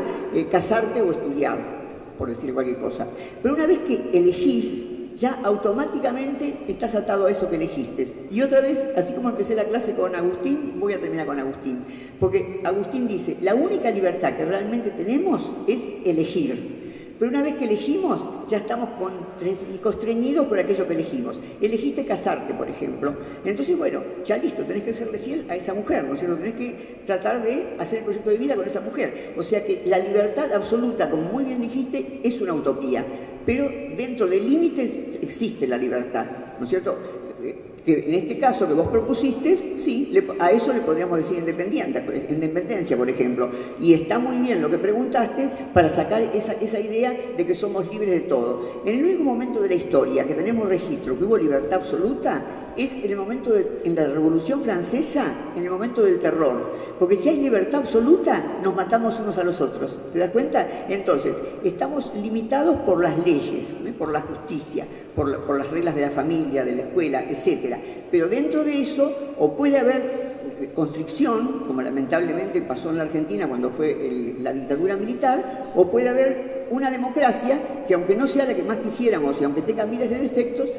casarte o estudiar. por decir cualquier cosa. Pero una vez que elegís, ya automáticamente estás atado a eso que elegiste. Y otra vez, así como empecé la clase con Agustín, voy a terminar con Agustín. Porque Agustín dice, la única libertad que realmente tenemos es elegir. Pero una vez que elegimos, ya estamos constreñidos por aquello que elegimos. Elegiste casarte, por ejemplo. Entonces, bueno, ya listo, tenés que serle fiel a esa mujer, ¿no es cierto? Tenés que tratar de hacer el proyecto de vida con esa mujer. O sea que la libertad absoluta, como muy bien dijiste, es una utopía. Pero dentro de límites existe la libertad, ¿no es cierto? Que en este caso que vos propusiste, sí, a eso le podríamos decir independencia, por ejemplo. Y está muy bien lo que preguntaste para sacar esa idea de que somos libres de todo. En el único momento de la historia que tenemos registro que hubo libertad absoluta es en el momento en la Revolución Francesa, en el momento del terror. Porque si hay libertad absoluta, nos matamos unos a los otros. ¿Te das cuenta? Entonces, estamos limitados por las leyes, por la justicia, por las reglas de la familia, de la escuela, etc. Pero dentro de eso, o puede haber constricción, como lamentablemente pasó en la Argentina cuando fue la dictadura militar, o puede haber una democracia que, aunque no sea la que más quisiéramos y aunque tenga miles de defectos,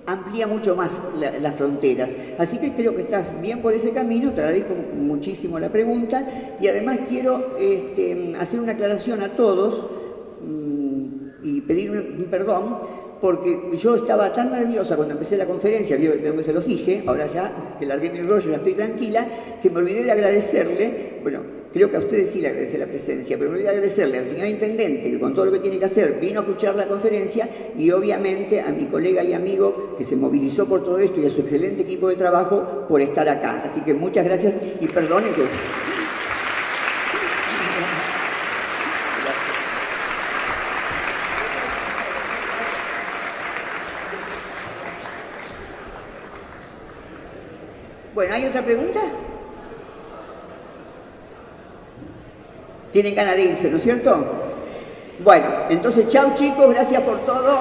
amplía mucho más las fronteras. Así que creo que estás bien por ese camino, te agradezco muchísimo la pregunta y además quiero hacer una aclaración a todos y pedir un perdón, porque yo estaba tan nerviosa cuando empecé la conferencia, veo que se los dije, ahora ya que largué mi rollo, ya estoy tranquila, que me olvidé de agradecerle, bueno, creo que a ustedes sí le agradece la presencia, pero me olvidé de agradecerle al señor Intendente, que con todo lo que tiene que hacer vino a escuchar la conferencia, y obviamente a mi colega y amigo que se movilizó por todo esto y a su excelente equipo de trabajo por estar acá. Así que muchas gracias y perdonen que... Bueno, ¿hay otra pregunta? Tienen ganas de irse, ¿no es cierto? Bueno, entonces chao chicos, gracias por todo.